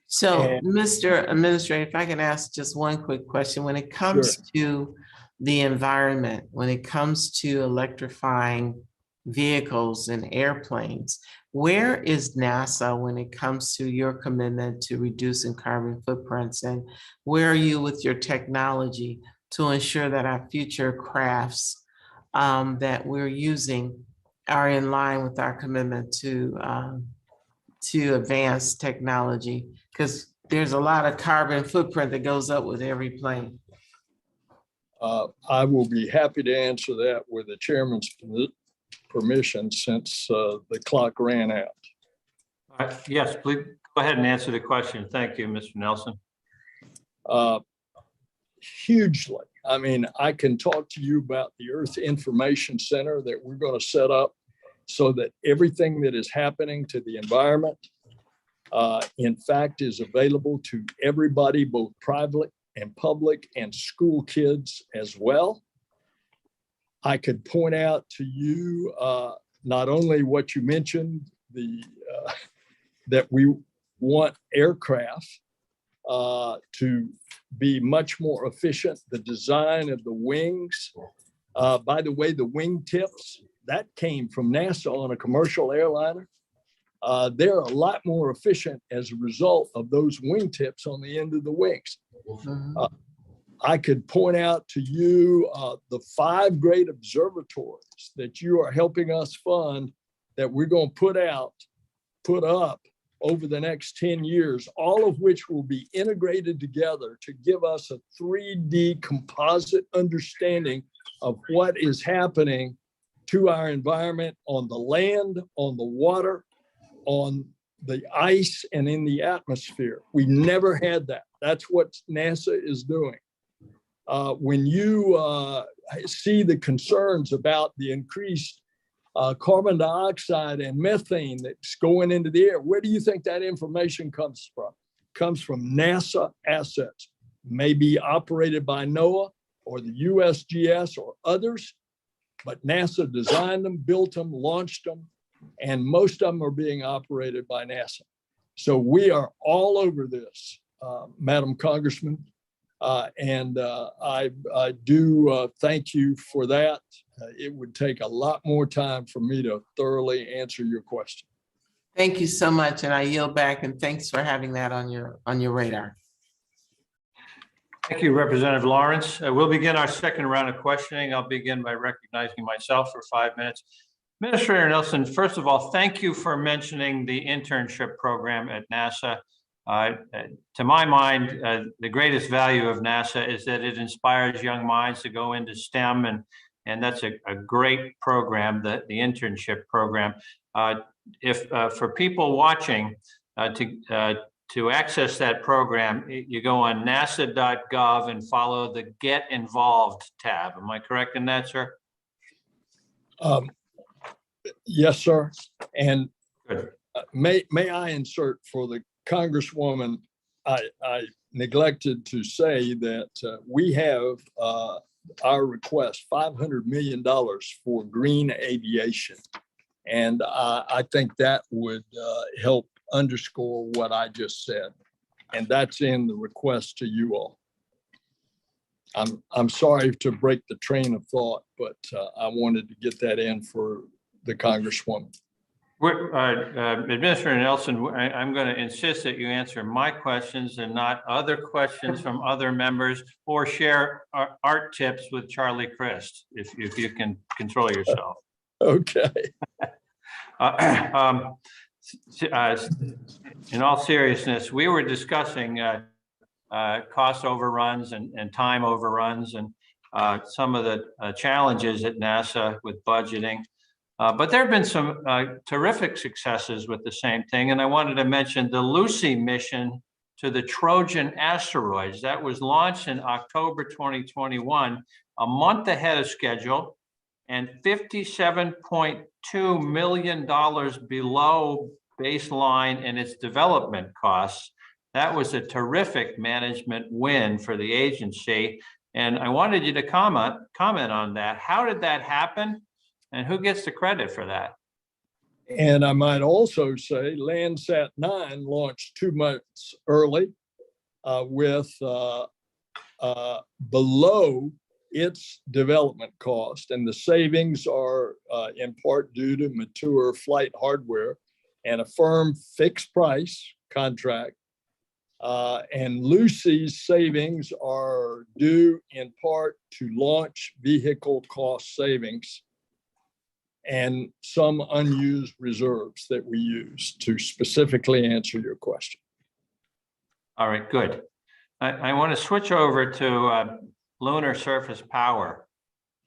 So, Mr. Administrator, if I can ask just one quick question. When it comes to the environment, when it comes to electrifying vehicles and airplanes, where is NASA when it comes to your commitment to reducing carbon footprints? And where are you with your technology to ensure that our future crafts that we're using are in line with our commitment to advance technology? Because there's a lot of carbon footprint that goes up with every plane. I will be happy to answer that with the chairman's permission, since the clock ran out. Yes, please go ahead and answer the question. Thank you, Mr. Nelson. Hugely. I mean, I can talk to you about the Earth Information Center that we're going to set up so that everything that is happening to the environment in fact, is available to everybody, both private and public and school kids as well. I could point out to you not only what you mentioned, that we want aircraft to be much more efficient, the design of the wings. By the way, the wing tips, that came from NASA on a commercial airliner. They're a lot more efficient as a result of those wing tips on the end of the wings. I could point out to you the 5 great observatories that you are helping us fund that we're going to put up over the next 10 years, all of which will be integrated together to give us a 3D composite understanding of what is happening to our environment on the land, on the water, on the ice, and in the atmosphere. We never had that. That's what NASA is doing. When you see the concerns about the increased carbon dioxide and methane that's going into the air, where do you think that information comes from? Comes from NASA assets, maybe operated by NOAA or the USGS or others, but NASA designed them, built them, launched them, and most of them are being operated by NASA. So we are all over this, Madam Congressman. And I do thank you for that. It would take a lot more time for me to thoroughly answer your question. Thank you so much, and I yield back, and thanks for having that on your radar. Thank you, Representative Lawrence. We'll begin our second round of questioning. I'll begin by recognizing myself for 5 minutes. Administrator Nelson, first of all, thank you for mentioning the internship program at NASA. To my mind, the greatest value of NASA is that it inspires young minds to go into STEM, and that's a great program, the internship program. If for people watching, to access that program, you go on nasa.gov and follow the Get Involved tab. Am I correct in that, sir? Yes, sir. And may I insert for the Congresswoman, I neglected to say that we have our request $500 million for green aviation. And I think that would help underscore what I just said. And that's in the request to you all. I'm sorry to break the train of thought, but I wanted to get that in for the Congresswoman. Administrator Nelson, I'm going to insist that you answer my questions and not other questions from other members, or share art tips with Charlie Crist, if you can control yourself. Okay. In all seriousness, we were discussing cost overruns and time overruns and some of the challenges at NASA with budgeting. But there have been some terrific successes with the same thing. And I wanted to mention the Lucy mission to the Trojan asteroids. That was launched in October 2021, a month ahead of schedule, and $57.2 million below baseline in its development costs. That was a terrific management win for the agency. And I wanted you to comment on that. How did that happen? And who gets the credit for that? And I might also say Landsat 9 launched 2 months early with below its development cost. And the savings are in part due to mature flight hardware and a firm fixed price contract. And Lucy's savings are due in part to launch vehicle cost savings and some unused reserves that we use, to specifically answer your question. All right, good. I want to switch over to lunar surface power.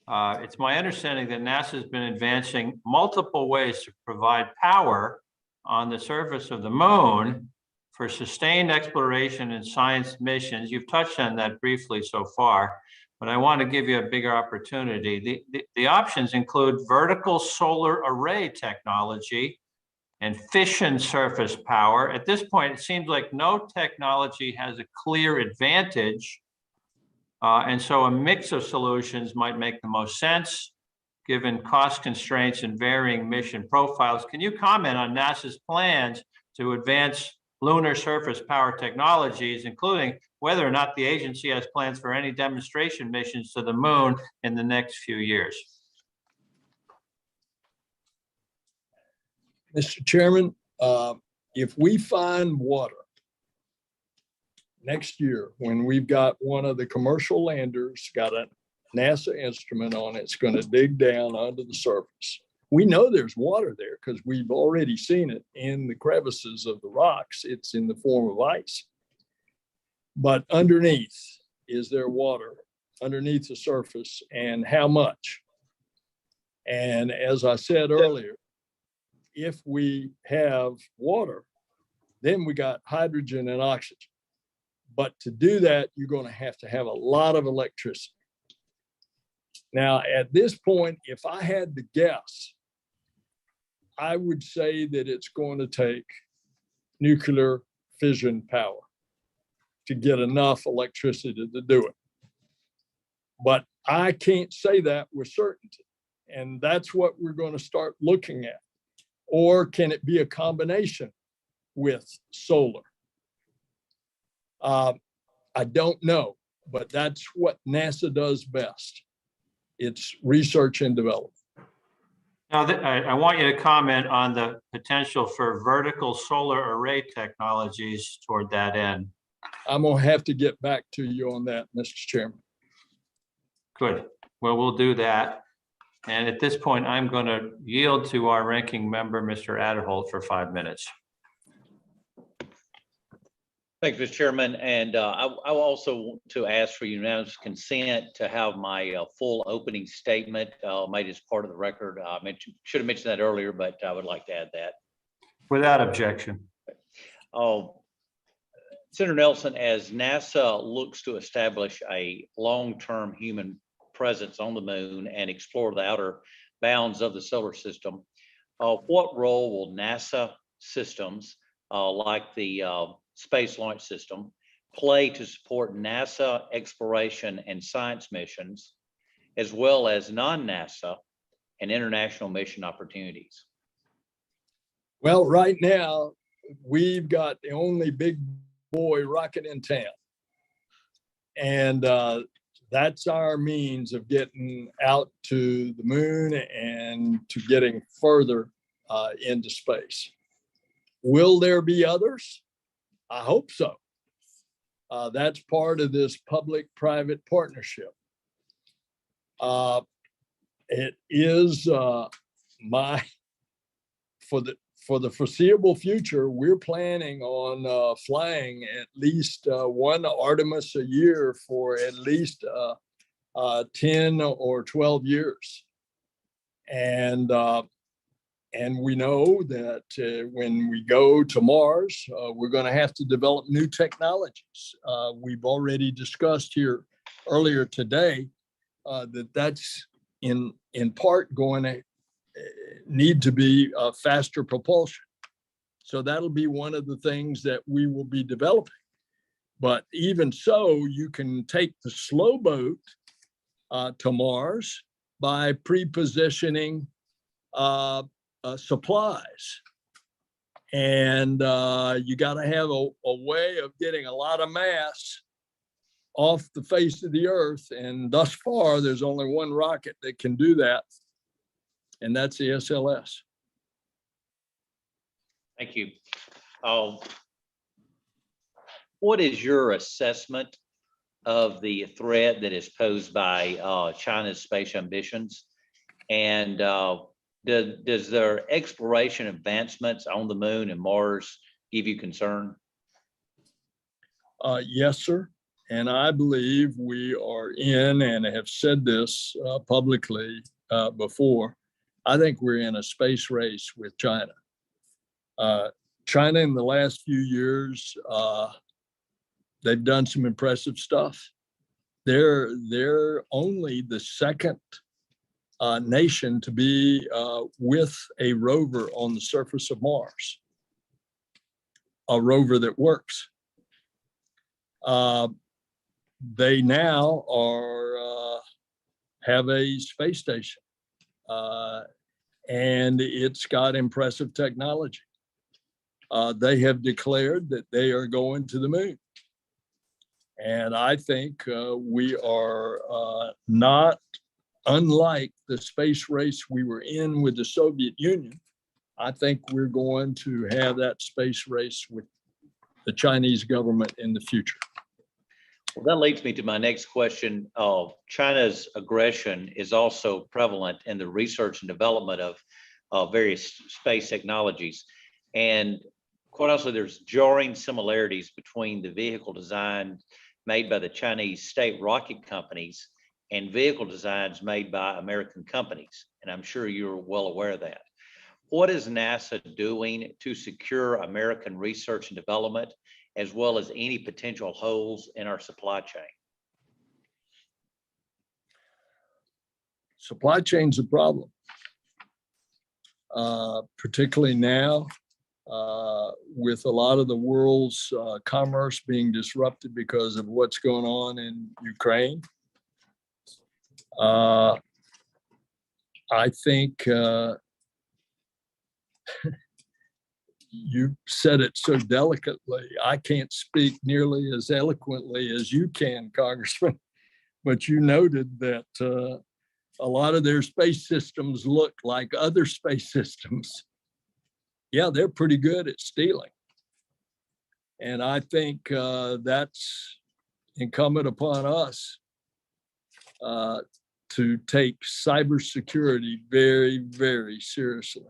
It's my understanding that NASA has been advancing multiple ways to provide power on the surface of the moon for sustained exploration and science missions. You've touched on that briefly so far, but I want to give you a bigger opportunity. The options include vertical solar array technology and fission surface power. At this point, it seems like no technology has a clear advantage. And so a mix of solutions might make the most sense, given cost constraints and varying mission profiles. Can you comment on NASA's plans to advance lunar surface power technologies, including whether or not the agency has plans for any demonstration missions to the moon in the next few years? Mr. Chairman, if we find water next year, when we've got one of the commercial landers got a NASA instrument on it, it's going to dig down under the surface. We know there's water there because we've already seen it in the crevices of the rocks. It's in the form of ice. But underneath, is there water underneath the surface, and how much? And as I said earlier, if we have water, then we got hydrogen and oxygen. But to do that, you're going to have a lot of electricity. Now, at this point, if I had to guess, I would say that it's going to take nuclear fission power to get enough electricity to do it. But I can't say that with certainty. And that's what we're going to start looking at. Or can it be a combination with solar? I don't know, but that's what NASA does best. It's research and development. Now, I want you to comment on the potential for vertical solar array technologies toward that end. I'm going to have to get back to you on that, Mr. Chairman. Good. Well, we'll do that. And at this point, I'm going to yield to our ranking member, Mr. Adderholt, for 5 minutes. Thanks, Mr. Chairman. And I also want to ask for unanimous consent to have my full opening statement made as part of the record. I should have mentioned that earlier, but I would like to add that. Without objection. Senator Nelson, as NASA looks to establish a long-term human presence on the moon and explore the outer bounds of the solar system, what role will NASA systems like the Space Launch System play to support NASA exploration and science missions, as well as non-NASA and international mission opportunities? Well, right now, we've got the only big boy rocket in town. And that's our means of getting out to the moon and to getting further into space. Will there be others? I hope so. That's part of this public-private partnership. It is for the foreseeable future, we're planning on flying at least one Artemis a year for at least 10 or 12 years. And we know that when we go to Mars, we're going to have to develop new technologies. We've already discussed here earlier today that's in part going to need to be faster propulsion. So that'll be one of the things that we will be developing. But even so, you can take the slow boat to Mars by pre-positioning supplies. And you got to have a way of getting a lot of mass off the face of the Earth. And thus far, there's only one rocket that can do that, and that's the SLS. Thank you. What is your assessment of the threat that is posed by China's space ambitions? And does their exploration advancements on the moon and Mars give you concern? Yes, sir. And I believe we are in, and have said this publicly before, I think we're in a space race with China. China in the last few years, they've done some impressive stuff. They're only the second nation to be with a rover on the surface of Mars, a rover that works. They now have a space station, and it's got impressive technology. They have declared that they are going to the moon. And I think we are not unlike the space race we were in with the Soviet Union. I think we're going to have that space race with the Chinese government in the future. Well, that leads me to my next question. China's aggression is also prevalent in the research and development of various space technologies. And quite honestly, there's jarring similarities between the vehicle design made by the Chinese state rocket companies and vehicle designs made by American companies. And I'm sure you're well aware of that. What is NASA doing to secure American research and development, as well as any potential holes in our supply chain? Supply chain's a problem, particularly now with a lot of the world's commerce being disrupted because of what's going on in Ukraine. I think you said it so delicately. I can't speak nearly as eloquently as you can, Congressman, but you noted that a lot of their space systems look like other space systems. Yeah, they're pretty good at stealing. And I think that's incumbent upon us to take cybersecurity very, very seriously.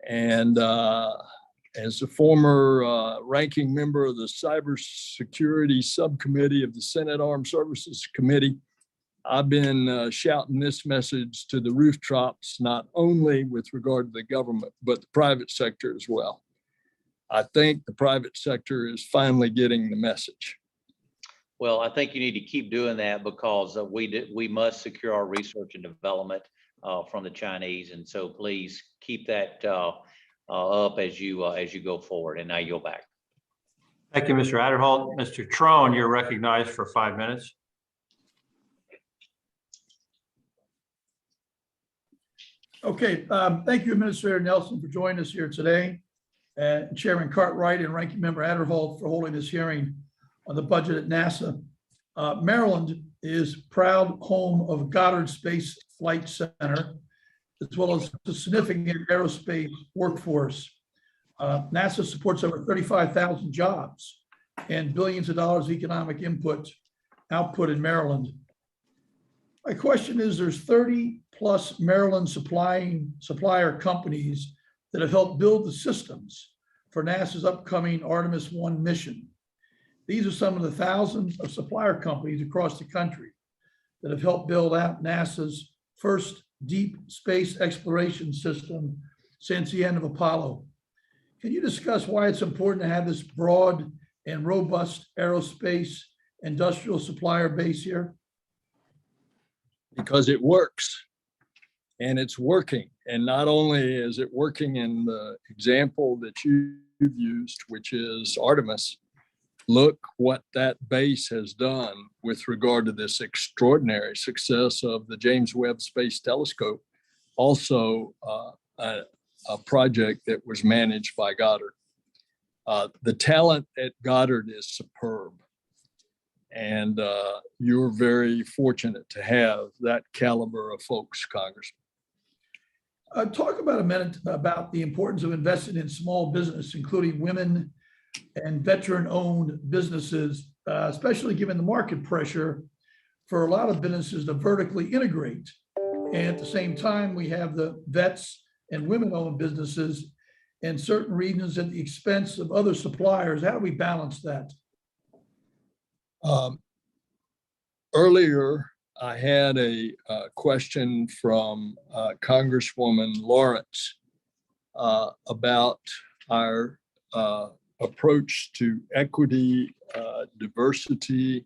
And as a former ranking member of the Cybersecurity Subcommittee of the Senate Armed Services Committee, I've been shouting this message to the rooftops, not only with regard to the government, but the private sector as well. I think the private sector is finally getting the message. Well, I think you need to keep doing that because we must secure our research and development from the Chinese, and so please keep that up as you go forward. And now you'll back. Thank you, Mr. Adderholt. Mr. Trone, you're recognized for 5 minutes. Okay, thank you, Administrator Nelson, for joining us here today, and Chairman Cartwright and Ranking Member Adderholt for holding this hearing on the budget at NASA. Maryland is proud home of Goddard Space Flight Center, as well as a significant aerospace workforce. NASA supports over 35,000 jobs and billions of dollars of economic output in Maryland. My question is, there's 30 plus Maryland supplier companies that have helped build the systems for NASA's upcoming Artemis 1 mission. These are some of the thousands of supplier companies across the country that have helped build out NASA's first deep space exploration system since the end of Apollo. Can you discuss why it's important to have this broad and robust aerospace industrial supplier base here? Because it works, and it's working. And not only is it working in the example that you've used, which is Artemis, look what that base has done with regard to this extraordinary success of the James Webb Space Telescope, also a project that was managed by Goddard. The talent at Goddard is superb. And you're very fortunate to have that caliber of folks, Congressman. Talk about a minute about the importance of investing in small business, including women and veteran-owned businesses, especially given the market pressure for a lot of businesses to vertically integrate. And at the same time, we have the vets and women-owned businesses in certain regions at the expense of other suppliers. How do we balance that? Earlier, I had a question from Congresswoman Lawrence about our approach to equity, diversity,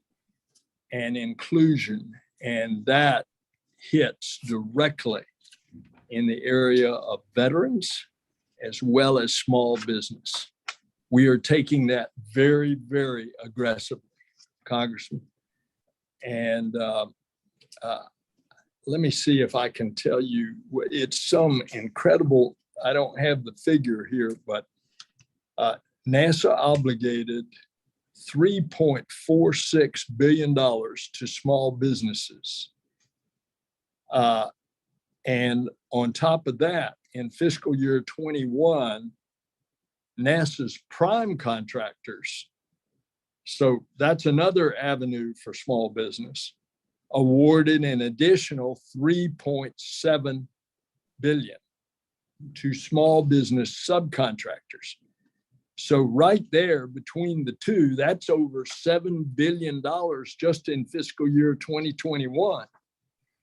and inclusion. And that hits directly in the area of veterans as well as small business. We are taking that very, very aggressively, Congressman. And let me see if I can tell you, it's some incredible, I don't have the figure here, but NASA obligated $3.46 billion to small businesses. And on top of that, in fiscal year 21, NASA's prime contractors, so that's another avenue for small business, awarded an additional $3.7 billion to small business subcontractors. So right there between the two, that's over $7 billion just in fiscal year 2021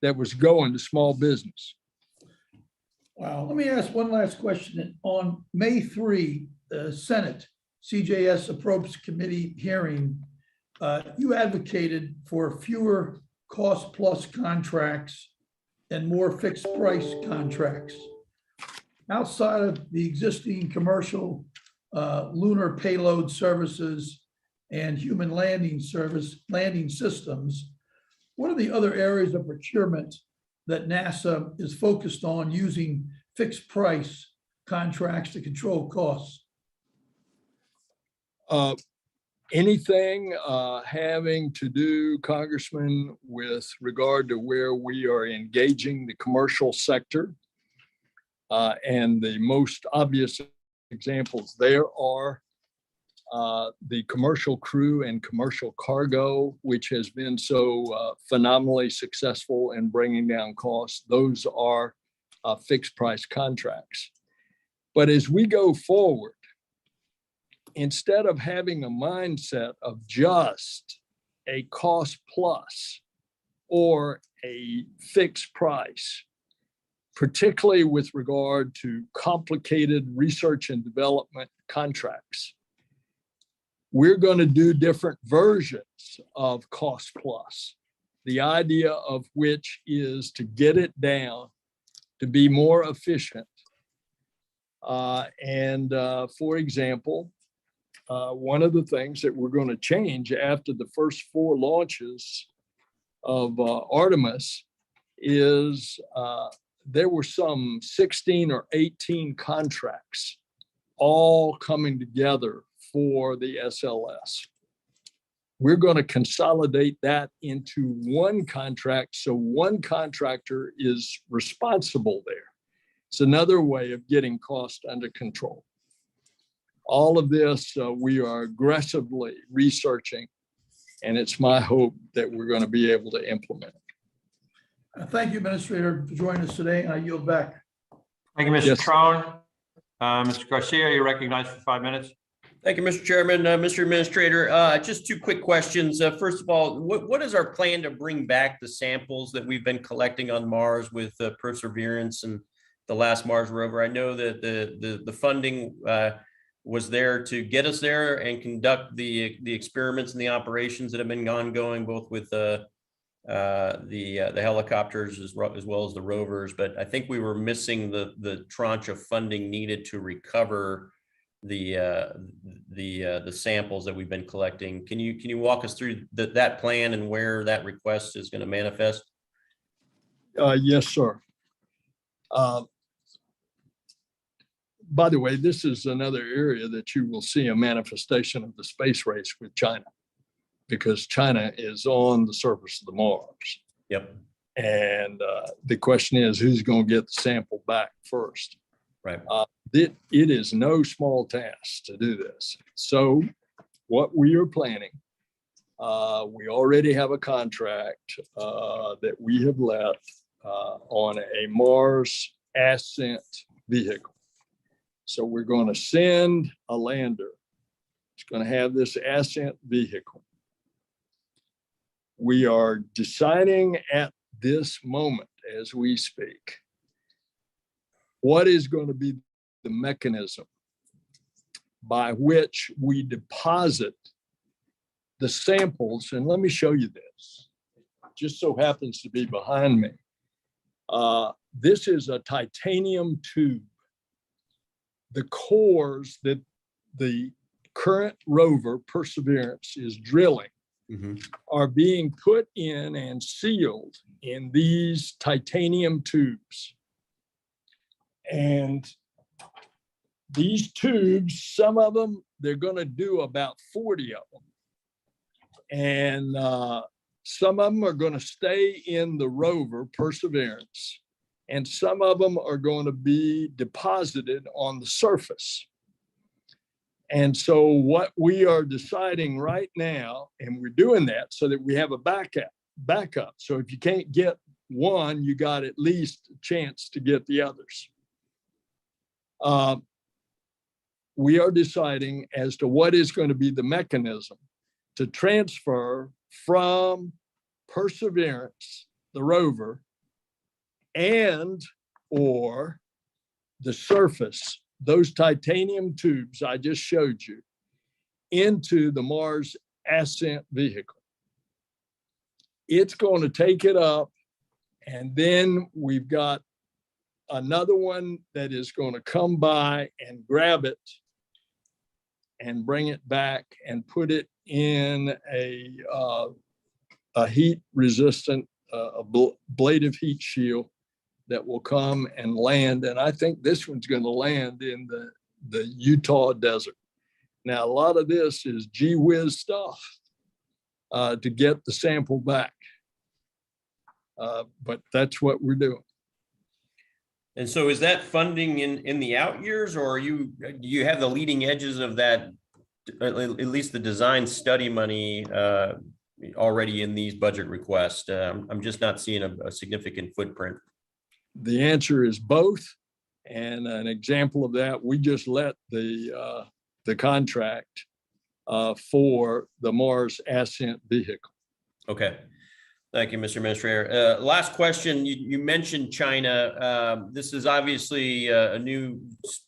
that was going to small business. Wow. Let me ask one last question. On May 3, the Senate CJS Appropriations Committee hearing, you advocated for fewer cost plus contracts and more fixed price contracts. Outside of the existing commercial lunar payload services and human landing systems, what are the other areas of procurement that NASA is focused on using fixed price contracts to control costs? Anything having to do, Congressman, with regard to where we are engaging the commercial sector. And the most obvious examples there are the commercial crew and commercial cargo, which has been so phenomenally successful in bringing down costs. Those are fixed price contracts. But as we go forward, instead of having a mindset of just a cost plus or a fixed price, particularly with regard to complicated research and development contracts, we're going to do different versions of cost plus, the idea of which is to get it down to be more efficient. For example, one of the things that we're going to change after the first 4 launches of Artemis is there were some 16 or 18 contracts all coming together for the SLS. We're going to consolidate that into one contract, so one contractor is responsible there. It's another way of getting cost under control. All of this we are aggressively researching, and it's my hope that we're going to be able to implement it. Thank you, Administrator, for joining us today. I yield back. Thank you, Mr. Yes. Trone. Mr. Garcia, you're recognized for 5 minutes. Thank you, Mr. Chairman. Mr. Administrator, just 2 quick questions. First of all, what is our plan to bring back the samples that we've been collecting on Mars with Perseverance and the last Mars rover? I know that the funding was there to get us there and conduct the experiments and the operations that have been ongoing, both with the helicopters as well as the rovers. But I think we were missing the tranche of funding needed to recover the samples that we've been collecting. Can you walk us through that plan and where that request is going to manifest? Yes, sir. By the way, this is another area that you will see a manifestation of the space race with China, because China is on the surface of the Mars. Yep. And the question is, who's going to get the sample back first? Right. It is no small task to do this. So what we are planning, we already have a contract that we have let on a Mars ascent vehicle. So we're going to send a lander. It's going to have this ascent vehicle. We are deciding at this moment, as we speak, what is going to be the mechanism by which we deposit the samples. And let me show you this. It just so happens to be behind me. This is a titanium tube. The cores that the current rover Perseverance is drilling are being put in and sealed in these titanium tubes. And these tubes, some of them, they're going to do about 40 of them. And some of them are going to stay in the rover Perseverance, and some of them are going to be deposited on the surface. And so what we are deciding right now, and we're doing that so that we have a backup. So if you can't get one, you got at least a chance to get the others. We are deciding as to what is going to be the mechanism to transfer from Perseverance, the rover, and or the surface, those titanium tubes I just showed you, into the Mars ascent vehicle. It's going to take it up, and then we've got another one that is going to come by and grab it and bring it back and put it in a heat resistant, ablative heat shield that will come and land. And I think this one's going to land in the Utah desert. Now, a lot of this is gee whiz stuff to get the sample back. But that's what we're doing. And so is that funding in the out years, or do you have the leading edges of that, at least the design study money already in these budget requests? I'm just not seeing a significant footprint. The answer is both. And an example of that, we just let the contract for the Mars ascent vehicle. Okay. Thank you, Mr. Administrator. Last question, you mentioned China. This is obviously a new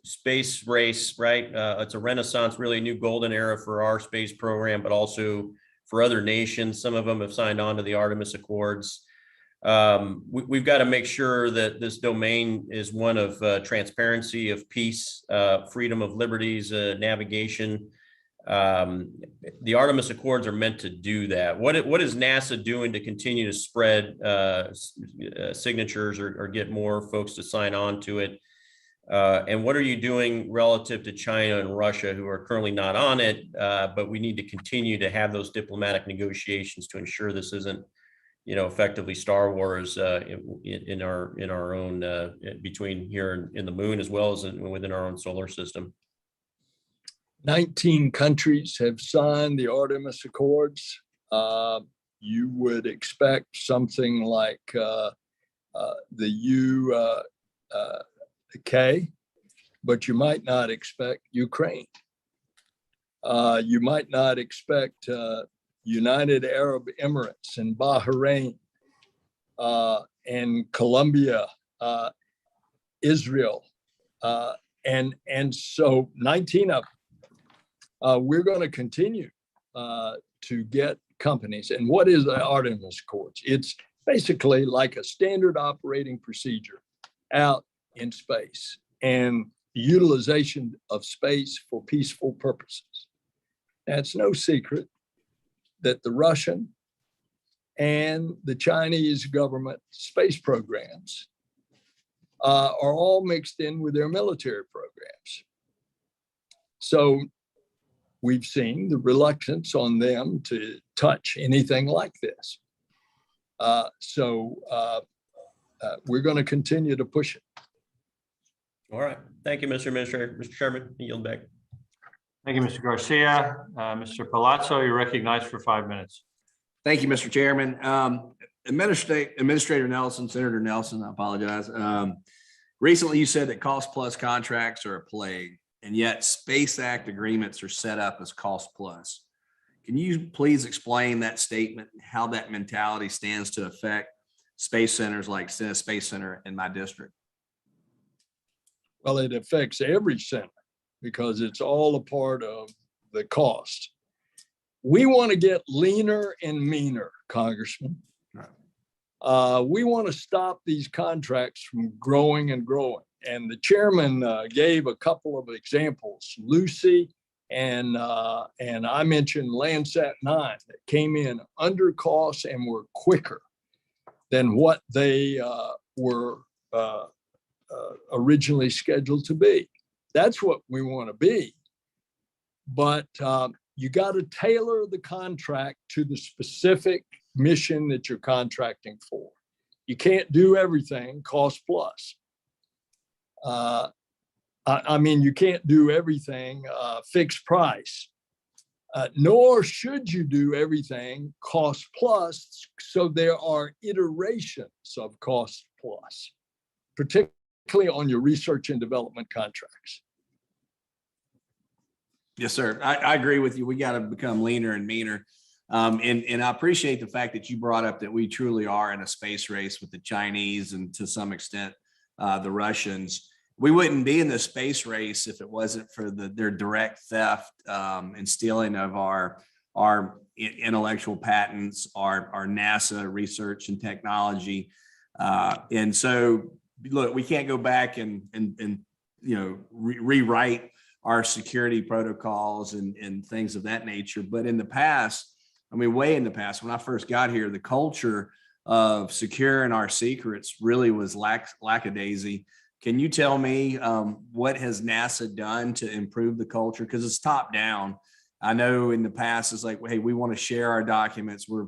space race, right? It's a renaissance, really a new golden era for our space program, but also for other nations. Some of them have signed on to the Artemis Accords. We've got to make sure that this domain is one of transparency, of peace, freedom of liberties, navigation. The Artemis Accords are meant to do that. What is NASA doing to continue to spread signatures or get more folks to sign on to it? And what are you doing relative to China and Russia, who are currently not on it, but we need to continue to have those diplomatic negotiations to ensure this isn't, effectively Star Wars in our own between here and the moon, as well as within our own solar system. 19 countries have signed the Artemis Accords. You would expect something like the UK, but you might not expect Ukraine. You might not expect United Arab Emirates and Bahrain and Colombia, Israel, and so 19 of them. We're going to continue to get companies. And what is the Artemis Accords? It's basically like a standard operating procedure out in space and utilization of space for peaceful purposes. Now, it's no secret that the Russian and the Chinese government space programs are all mixed in with their military programs. So we've seen the reluctance on them to touch anything like this. So we're going to continue to push it. All right. Thank you, Mr. Administrator. Mr. Chairman, I yield back. Thank you, Mr. Garcia. Mr. Palazzo, you're recognized for 5 minutes. Thank you, Mr. Chairman. Administrator Nelson, Senator Nelson, I apologize. Recently, you said that cost plus contracts are a plague, and yet Space Act agreements are set up as cost plus. Can you please explain that statement and how that mentality stands to affect space centers like Space Center in my district? Well, it affects every center because it's all a part of the cost. We want to get leaner and meaner, Congressman. Right. We want to stop these contracts from growing and growing. And the chairman gave a couple of examples, Lucy and I mentioned Landsat 9 that came in under cost and were quicker than what they were originally scheduled to be. That's what we want to be. But you got to tailor the contract to the specific mission that you're contracting for. You can't do everything cost plus. I mean, you can't do everything fixed price, nor should you do everything cost plus. So there are iterations of cost plus, particularly on your research and development contracts. Yes, sir. I agree with you. We got to become leaner and meaner. And I appreciate the fact that you brought up that we truly are in a space race with the Chinese and to some extent the Russians. We wouldn't be in the space race if it wasn't for their direct theft and stealing of our intellectual patents, our NASA research and technology. And so, look, we can't go back and rewrite our security protocols and things of that nature. But in the past, I mean, way in the past, when I first got here, the culture of securing our secrets really was lackadaisy. Can you tell me what has NASA done to improve the culture? Because it's top down. I know in the past it's like, hey, we want to share our documents. We're,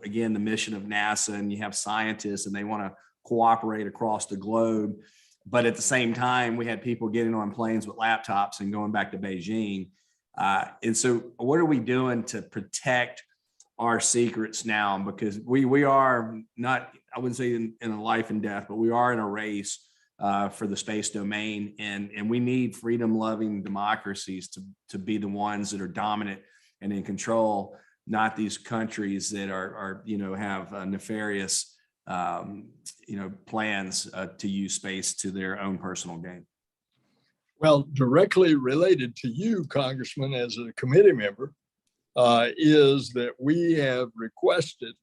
again, the mission of NASA, and you have scientists and they want to cooperate across the globe. But at the same time, we had people getting on planes with laptops and going back to Beijing. And so what are we doing to protect our secrets now? Because we are not, I wouldn't say in a life and death, but we are in a race for the space domain. And we need freedom-loving democracies to be the ones that are dominant and in control, not these countries that are have nefarious plans to use space to their own personal gain. Well, directly related to you, Congressman, as a committee member, is that we have requested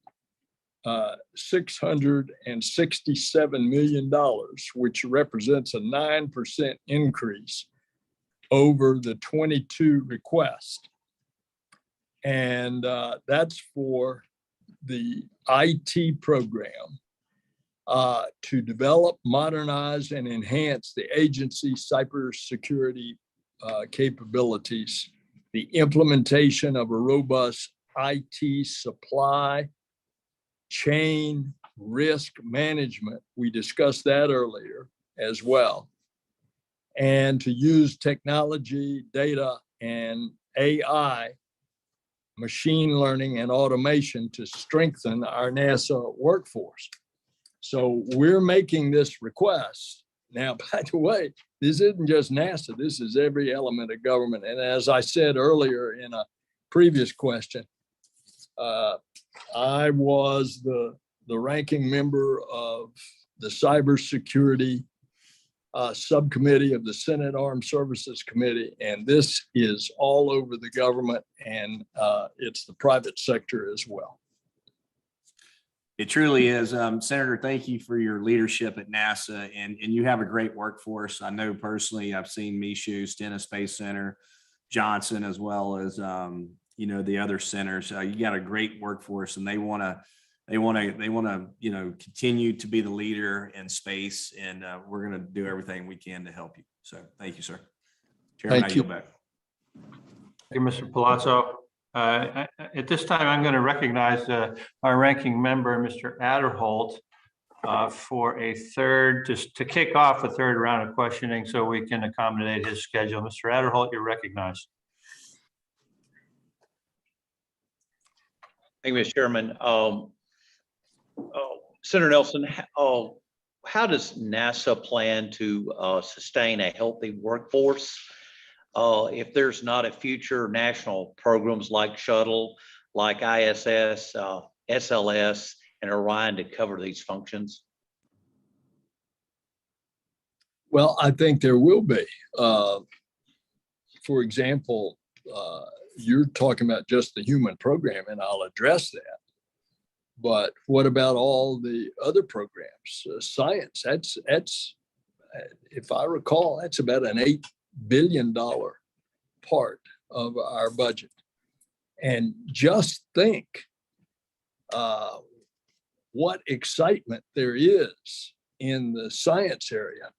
$667 million, which represents a 9% increase over the 22 request. And that's for the IT program to develop, modernize, and enhance the agency's cybersecurity capabilities, the implementation of a robust IT supply chain risk management. We discussed that earlier as well. And to use technology, data, and AI, machine learning and automation to strengthen our NASA workforce. So we're making this request. Now, by the way, this isn't just NASA, this is every element of government. And as I said earlier in a previous question, I was the ranking member of the cybersecurity subcommittee of the Senate Armed Services Committee, and this is all over the government, and it's the private sector as well. It truly is. Senator, thank you for your leadership at NASA, and you have a great workforce. I know personally, I've seen Michoud, Stennis Space Center, Johnson, as well as the other centers. You got a great workforce, and they want to continue to be the leader in space, and we're going to do everything we can to help you. So thank you, sir. Chairman, I yield back. Thank you, Mr. Palazzo. At this time, I'm going to recognize our ranking member, Mr. Adderholt, for a third, just to kick off a third round of questioning so we can accommodate his schedule. Mr. Adderholt, you're recognized. Thank you, Mr. Chairman. Senator Nelson, how does NASA plan to sustain a healthy workforce if there's not a future national programs like Shuttle, like ISS, SLS, and Orion to cover these functions? Well, I think there will be. For example, you're talking about just the human program, and I'll address that. But what about all the other programs? Science, that's, if I recall, that's about an $8 billion part of our budget. And just think what excitement there is in the science area.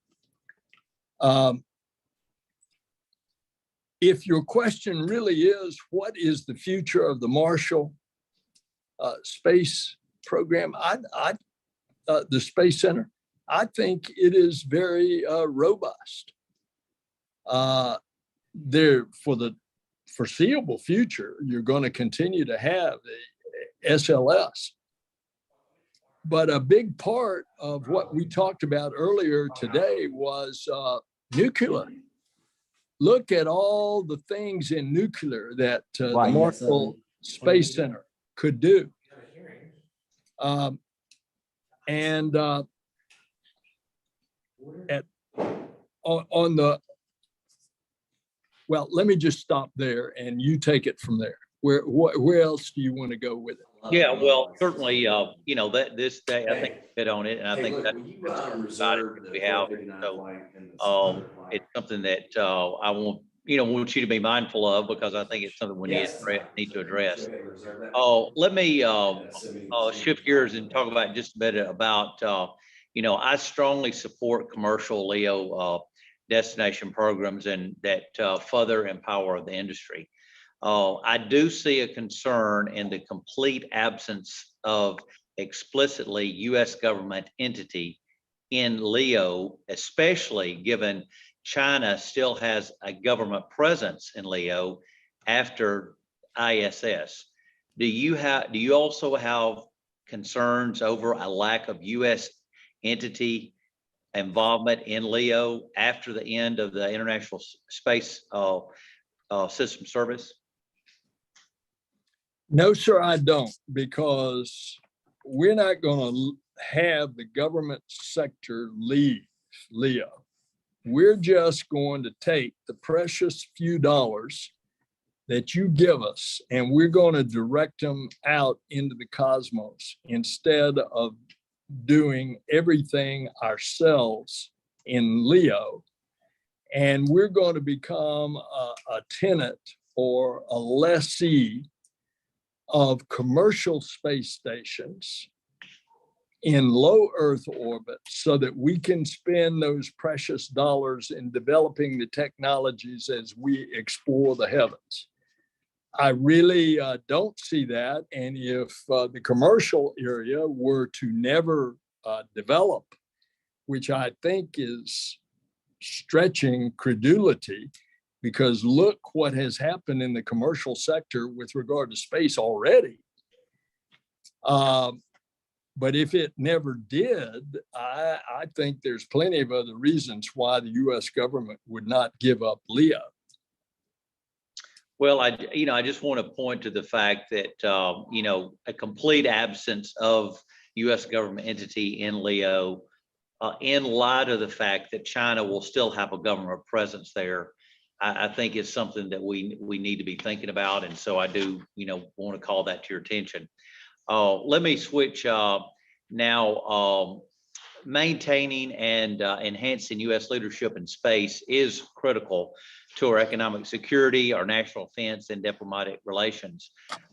If your question really is, what is the future of the Marshall space program, the Space Center, I think it is very robust. There, for the foreseeable future, you're going to continue to have the SLS. But a big part of what we talked about earlier today was nuclear. Look at all the things in nuclear that the Marshall Space Center could do. On the, well, let me just stop there and you take it from there. Where else do you want to go with it? Yeah, well, certainly, you know, that this day, I think hit on it, and I think that's excited we have. So, it's something that I want you to be mindful of, because I think it's something we need to address. Let me shift gears and talk about just a bit about, I strongly support commercial LEO destination programs and that further empower the industry. I do see a concern in the complete absence of explicitly U.S. government entity in LEO, especially given China still has a government presence in LEO after ISS. Do you also have concerns over a lack of U.S. entity involvement in LEO after the end of the International Space System Service? No, sir, I don't, because we're not going to have the government sector leave LEO. We're just going to take the precious few dollars that you give us, and we're going to direct them out into the cosmos instead of doing everything ourselves in LEO. And we're going to become a tenant or a lessee of commercial space stations in low Earth orbit, so that we can spend those precious dollars in developing the technologies as we explore the heavens. I really don't see that. And if the commercial area were to never develop, which I think is stretching credulity, because look what has happened in the commercial sector with regard to space already. But if it never did, I think there's plenty of other reasons why the U.S. government would not give up LEO. Well, I just want to point to the fact that, a complete absence of U.S. government entity in LEO, in light of the fact that China will still have a government presence there, I think is something that we need to be thinking about. And so I do, want to call that to your attention. Let me switch now. Maintaining and enhancing U.S. leadership in space is critical to our economic security, our national defense, and diplomatic relations.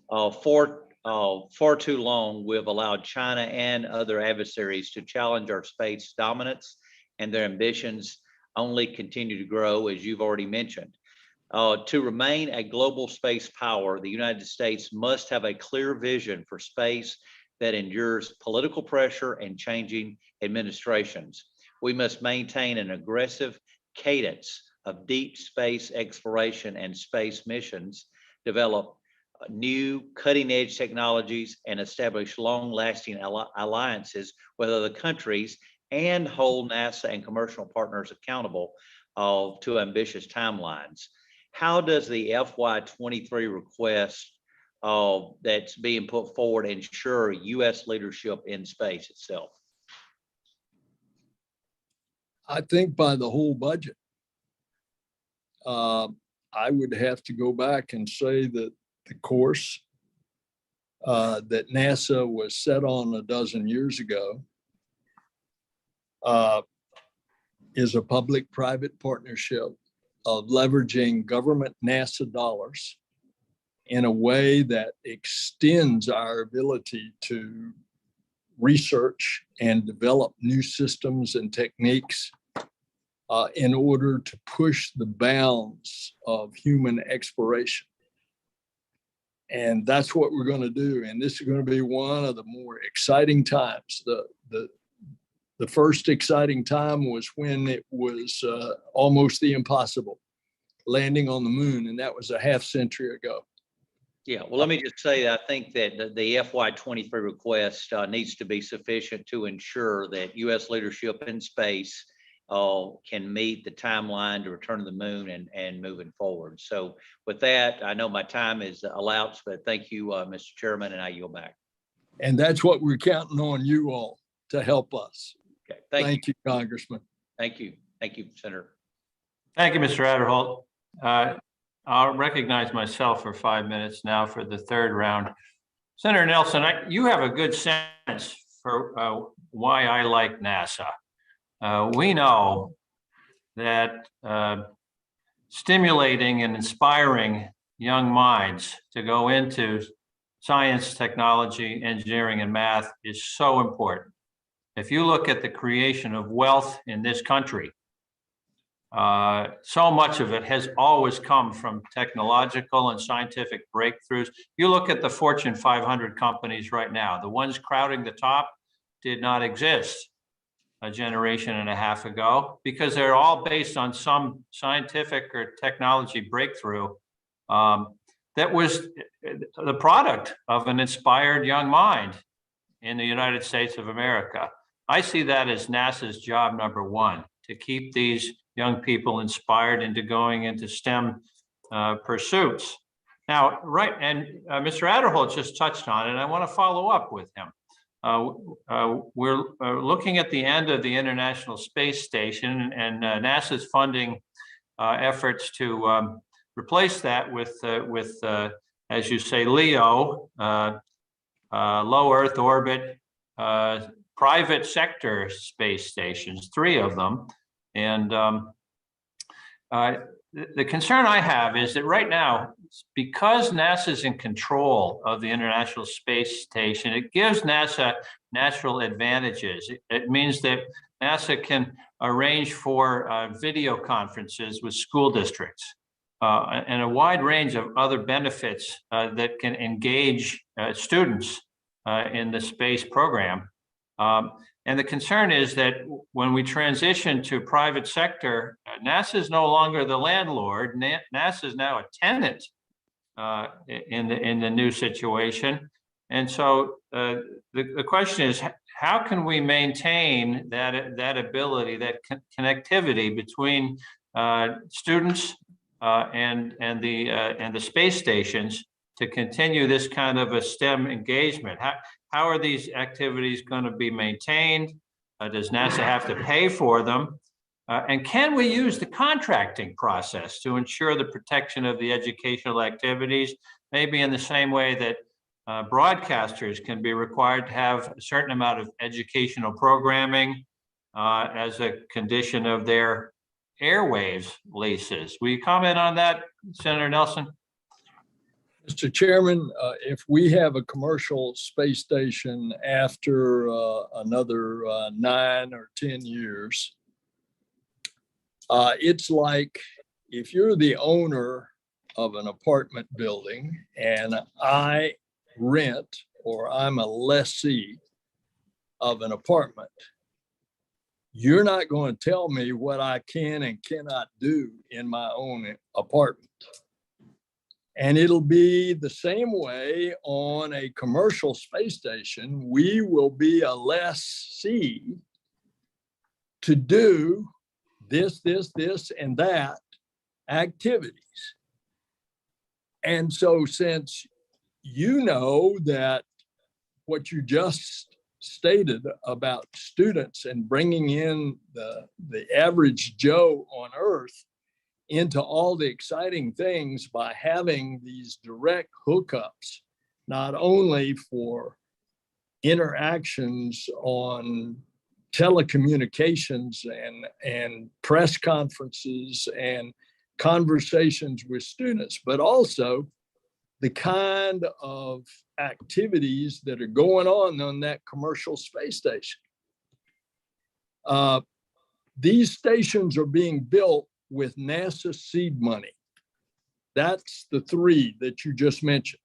For too long, we have allowed China and other adversaries to challenge our space dominance, and their ambitions only continue to grow, as you've already mentioned. To remain a global space power, the United States must have a clear vision for space that endures political pressure and changing administrations. We must maintain an aggressive cadence of deep space exploration and space missions, develop new cutting-edge technologies, and establish long-lasting alliances with other countries, and hold NASA and commercial partners accountable to ambitious timelines. How does the FY23 request that's being put forward ensure U.S. leadership in space itself? I think by the whole budget. I would have to go back and say that the course that NASA was set on a dozen years ago is a public-private partnership of leveraging government NASA dollars in a way that extends our ability to research and develop new systems and techniques in order to push the bounds of human exploration. And that's what we're going to do. And this is going to be one of the more exciting times. The first exciting time was when it was almost the impossible, landing on the moon, and that was a half century ago. Yeah, well, let me just say, I think that the FY23 request needs to be sufficient to ensure that U.S. leadership in space can meet the timeline to return to the moon and moving forward. So with that, I know my time is elapsed, but thank you, Mr. Chairman, and I yield back. And that's what we're counting on you all to help us. Okay, Thank you, Congressman. Thank you. Thank you, Senator. Thank you, Mr. Adderholt. I'll recognize myself for 5 minutes now for the third round. Senator Nelson, you have a good sense for why I like NASA. We know that stimulating and inspiring young minds to go into science, technology, engineering, and math is so important. If you look at the creation of wealth in this country, so much of it has always come from technological and scientific breakthroughs. You look at the Fortune 500 companies right now, the ones crowding the top did not exist a generation and a half ago because they're all based on some scientific or technology breakthrough that was the product of an inspired young mind in the United States of America. I see that as NASA's job number one, to keep these young people inspired into going into STEM pursuits. Now, right, and Mr. Adderholt just touched on it, and I want to follow up with him. We're looking at the end of the International Space Station, and NASA's funding efforts to replace that with as you say, LEO, low Earth orbit, private sector space stations, 3 of them. And the concern I have is that right now, because NASA's in control of the International Space Station, it gives NASA natural advantages. It means that NASA can arrange for video conferences with school districts and a wide range of other benefits that can engage students in the space program. And the concern is that when we transition to private sector, NASA is no longer the landlord. NASA is now a tenant in the new situation. And so the question is, how can we maintain that ability, that connectivity between students and the space stations to continue this kind of a STEM engagement? How are these activities going to be maintained? Does NASA have to pay for them? And can we use the contracting process to ensure the protection of the educational activities, maybe in the same way that broadcasters can be required to have a certain amount of educational programming as a condition of their airwaves leases? Will you comment on that, Senator Nelson? Mr. Chairman, if we have a commercial space station after another 9 or 10 years, it's like if you're the owner of an apartment building and I rent or I'm a lessee of an apartment, you're not going to tell me what I can and cannot do in my own apartment. And it'll be the same way on a commercial space station. We will be a lessee to do this, and that activities. And so since you know that what you just stated about students and bringing in the average Joe on Earth into all the exciting things by having these direct hookups not only for interactions on telecommunications and press conferences and conversations with students, but also the kind of activities that are going on that commercial space station. These stations are being built with NASA seed money. That's the three that you just mentioned.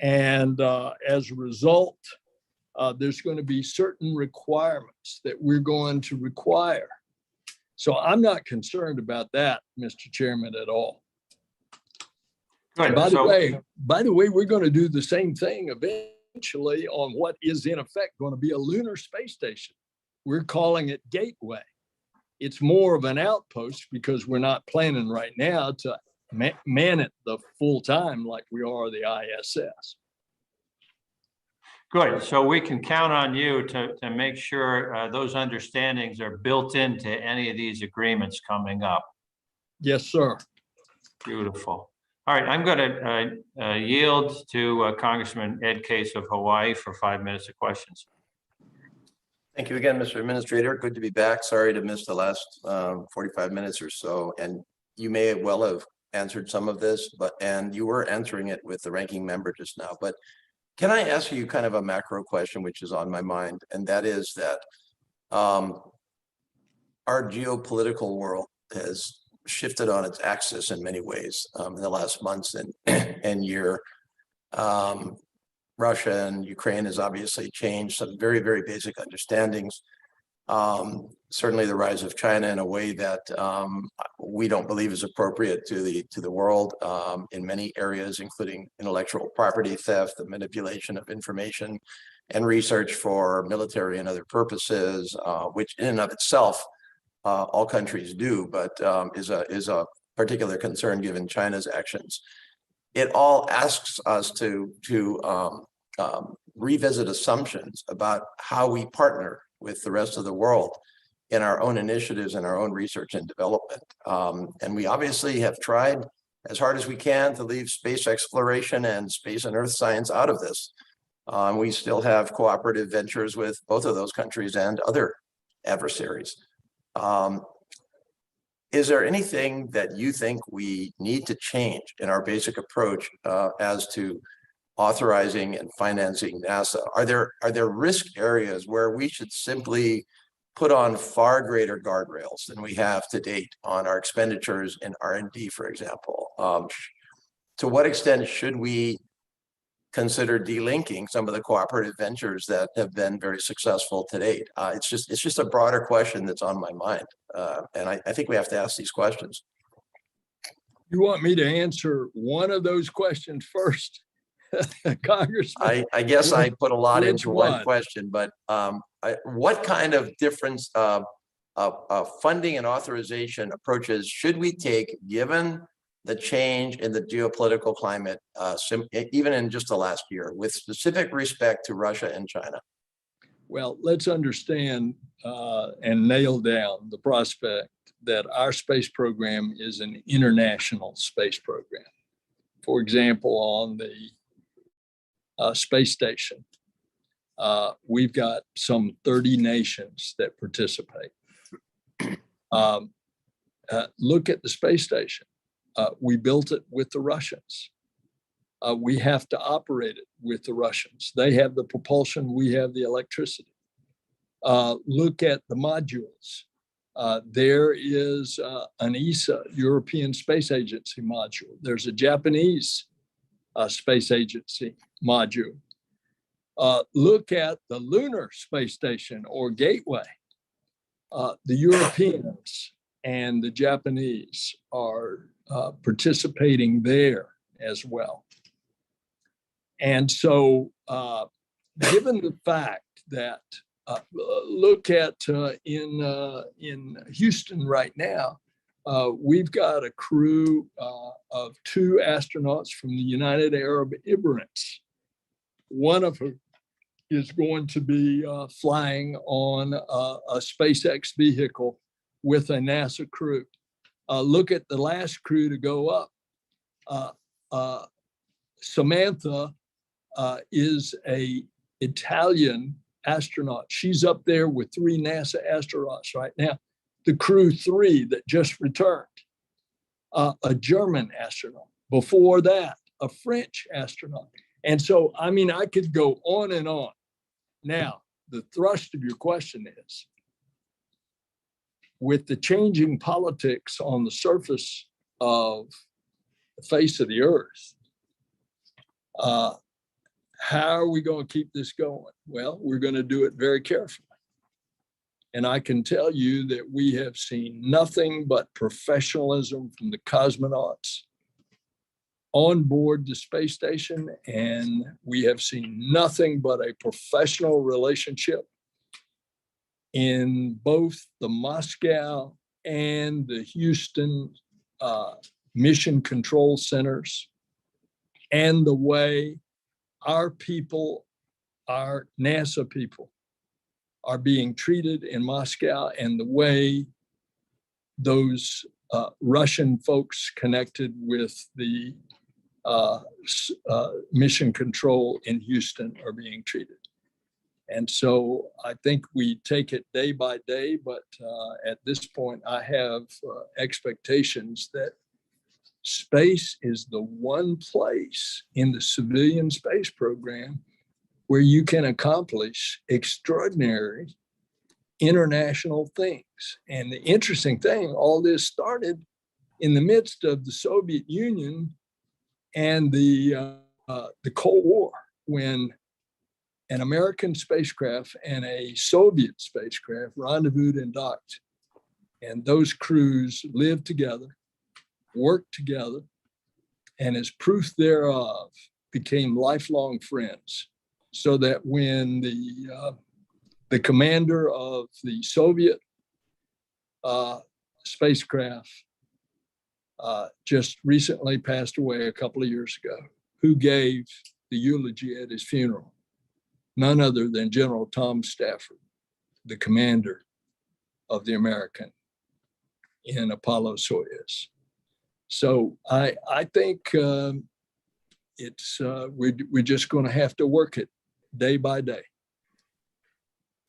And as a result, there's going to be certain requirements that we're going to require. So I'm not concerned about that, Mr. Chairman, at all. Good. By the way, we're going to do the same thing eventually on what is in effect going to be a lunar space station. We're calling it Gateway. It's more of an outpost because we're not planning right now to man it the full time like we are the ISS. Good. So we can count on you to make sure those understandings are built into any of these agreements coming up. Yes, sir. Beautiful. All right, I'm going to yield to Congressman Ed Case of Hawaii for 5 minutes of questions. Thank you again, Mr. Administrator. Good to be back. Sorry to miss the last 45 minutes or so. And you may well have answered some of this, and you were answering it with the ranking member just now. But can I ask you kind of a macro question, which is on my mind? And that is that our geopolitical world has shifted on its axis in many ways in the last months and year. Russia and Ukraine has obviously changed some very, very basic understandings. Certainly the rise of China in a way that we don't believe is appropriate to the world in many areas, including intellectual property theft, the manipulation of information and research for military and other purposes, which in and of itself all countries do, but is a particular concern given China's actions. It all asks us to revisit assumptions about how we partner with the rest of the world in our own initiatives and our own research and development. And we obviously have tried as hard as we can to leave space exploration and space and earth science out of this. We still have cooperative ventures with both of those countries and other adversaries. Is there anything that you think we need to change in our basic approach as to authorizing and financing NASA? Are there risk areas where we should simply put on far greater guardrails than we have to date on our expenditures in R&D, for example? To what extent should we consider delinking some of the cooperative ventures that have been very successful to date? It's just a broader question that's on my mind. And I think we have to ask these questions. You want me to answer one of those questions first, Congressman? I guess I put a lot into one question, but what kind of difference funding and authorization approaches should we take given the change in the geopolitical climate, even in just the last year, with specific respect to Russia and China? Well, let's understand and nail down the prospect that our space program is an international space program. For example, on the space station, we've got some 30 nations that participate. Look at the space station. We built it with the Russians. We have to operate it with the Russians. They have the propulsion, we have the electricity. Look at the modules. There is an ESA, European Space Agency module. There's a Japanese Space Agency module. Look at the Lunar Space Station or Gateway. The Europeans and the Japanese are participating there as well. And so given the fact that look at in Houston right now, we've got a crew of 2 astronauts from the United Arab Emirates. One of whom is going to be flying on a SpaceX vehicle with a NASA crew. Look at the last crew to go up. Samantha is a Italian astronaut. She's up there with 3 NASA astronauts right now. The crew 3 that just returned, a German astronaut. Before that, a French astronaut. And so, I mean, I could go on and on. Now, the thrust of your question is, with the changing politics on the surface of the face of the earth, how are we going to keep this going? Well, we're going to do it very carefully. And I can tell you that we have seen nothing but professionalism from the cosmonauts on board the space station, and we have seen nothing but a professional relationship in both the Moscow and the Houston mission control centers, and the way our people, our NASA people, are being treated in Moscow, and the way those Russian folks connected with the mission control in Houston are being treated. And so I think we take it day by day, but at this point, I have expectations that space is the one place in the civilian space program where you can accomplish extraordinary international things. And the interesting thing, all this started in the midst of the Soviet Union and the Cold War, when an American spacecraft and a Soviet spacecraft rendezvoused and docked. And those crews lived together, worked together, and as proof thereof, became lifelong friends. So that when the commander of the Soviet spacecraft just recently passed away a couple of years ago, who gave the eulogy at his funeral? None other than General Tom Stafford, the commander of the American in Apollo Soyuz. So I think it's we're just going to have to work it day by day.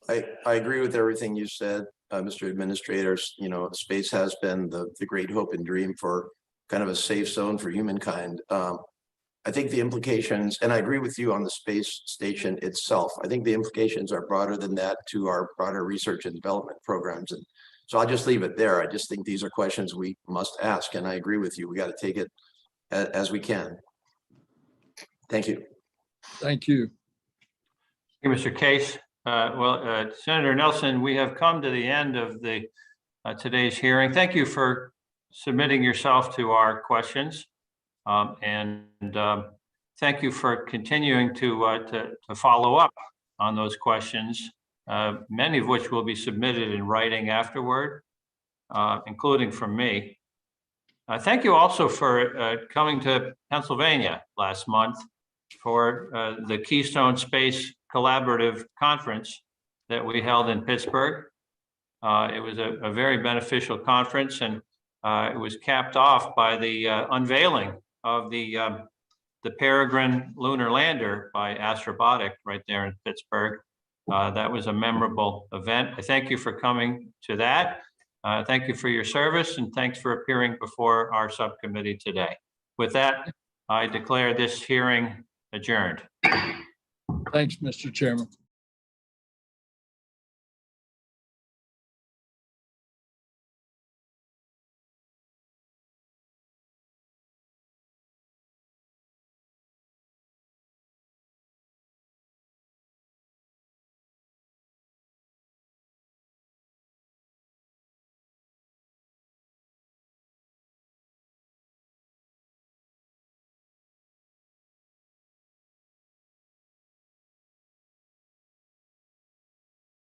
I agree with everything you said, Mr. Administrator. You know, space has been the great hope and dream for kind of a safe zone for humankind. I think the implications, and I agree with you on the space station itself, I think the implications are broader than that to our broader research and development programs. And so I'll just leave it there. I just think these are questions we must ask, and I agree with you. We got to take it as we can. Thank you. Thank you. Thank you, Mr. Case. Senator Nelson, we have come to the end of the today's hearing. Thank you for submitting yourself to our questions. Thank you for continuing to follow up on those questions, many of which will be submitted in writing afterward, including from me. Thank you also for coming to Pennsylvania last month for the Keystone Space Collaborative Conference that we held in Pittsburgh. It was a very beneficial conference, and it was capped off by the unveiling of the Peregrine lunar lander by Astrobotic right there in Pittsburgh. That was a memorable event. I thank you for coming to that. Thank you for your service, and thanks for appearing before our subcommittee today. With that, I declare this hearing adjourned. Thanks, Mr. Chairman.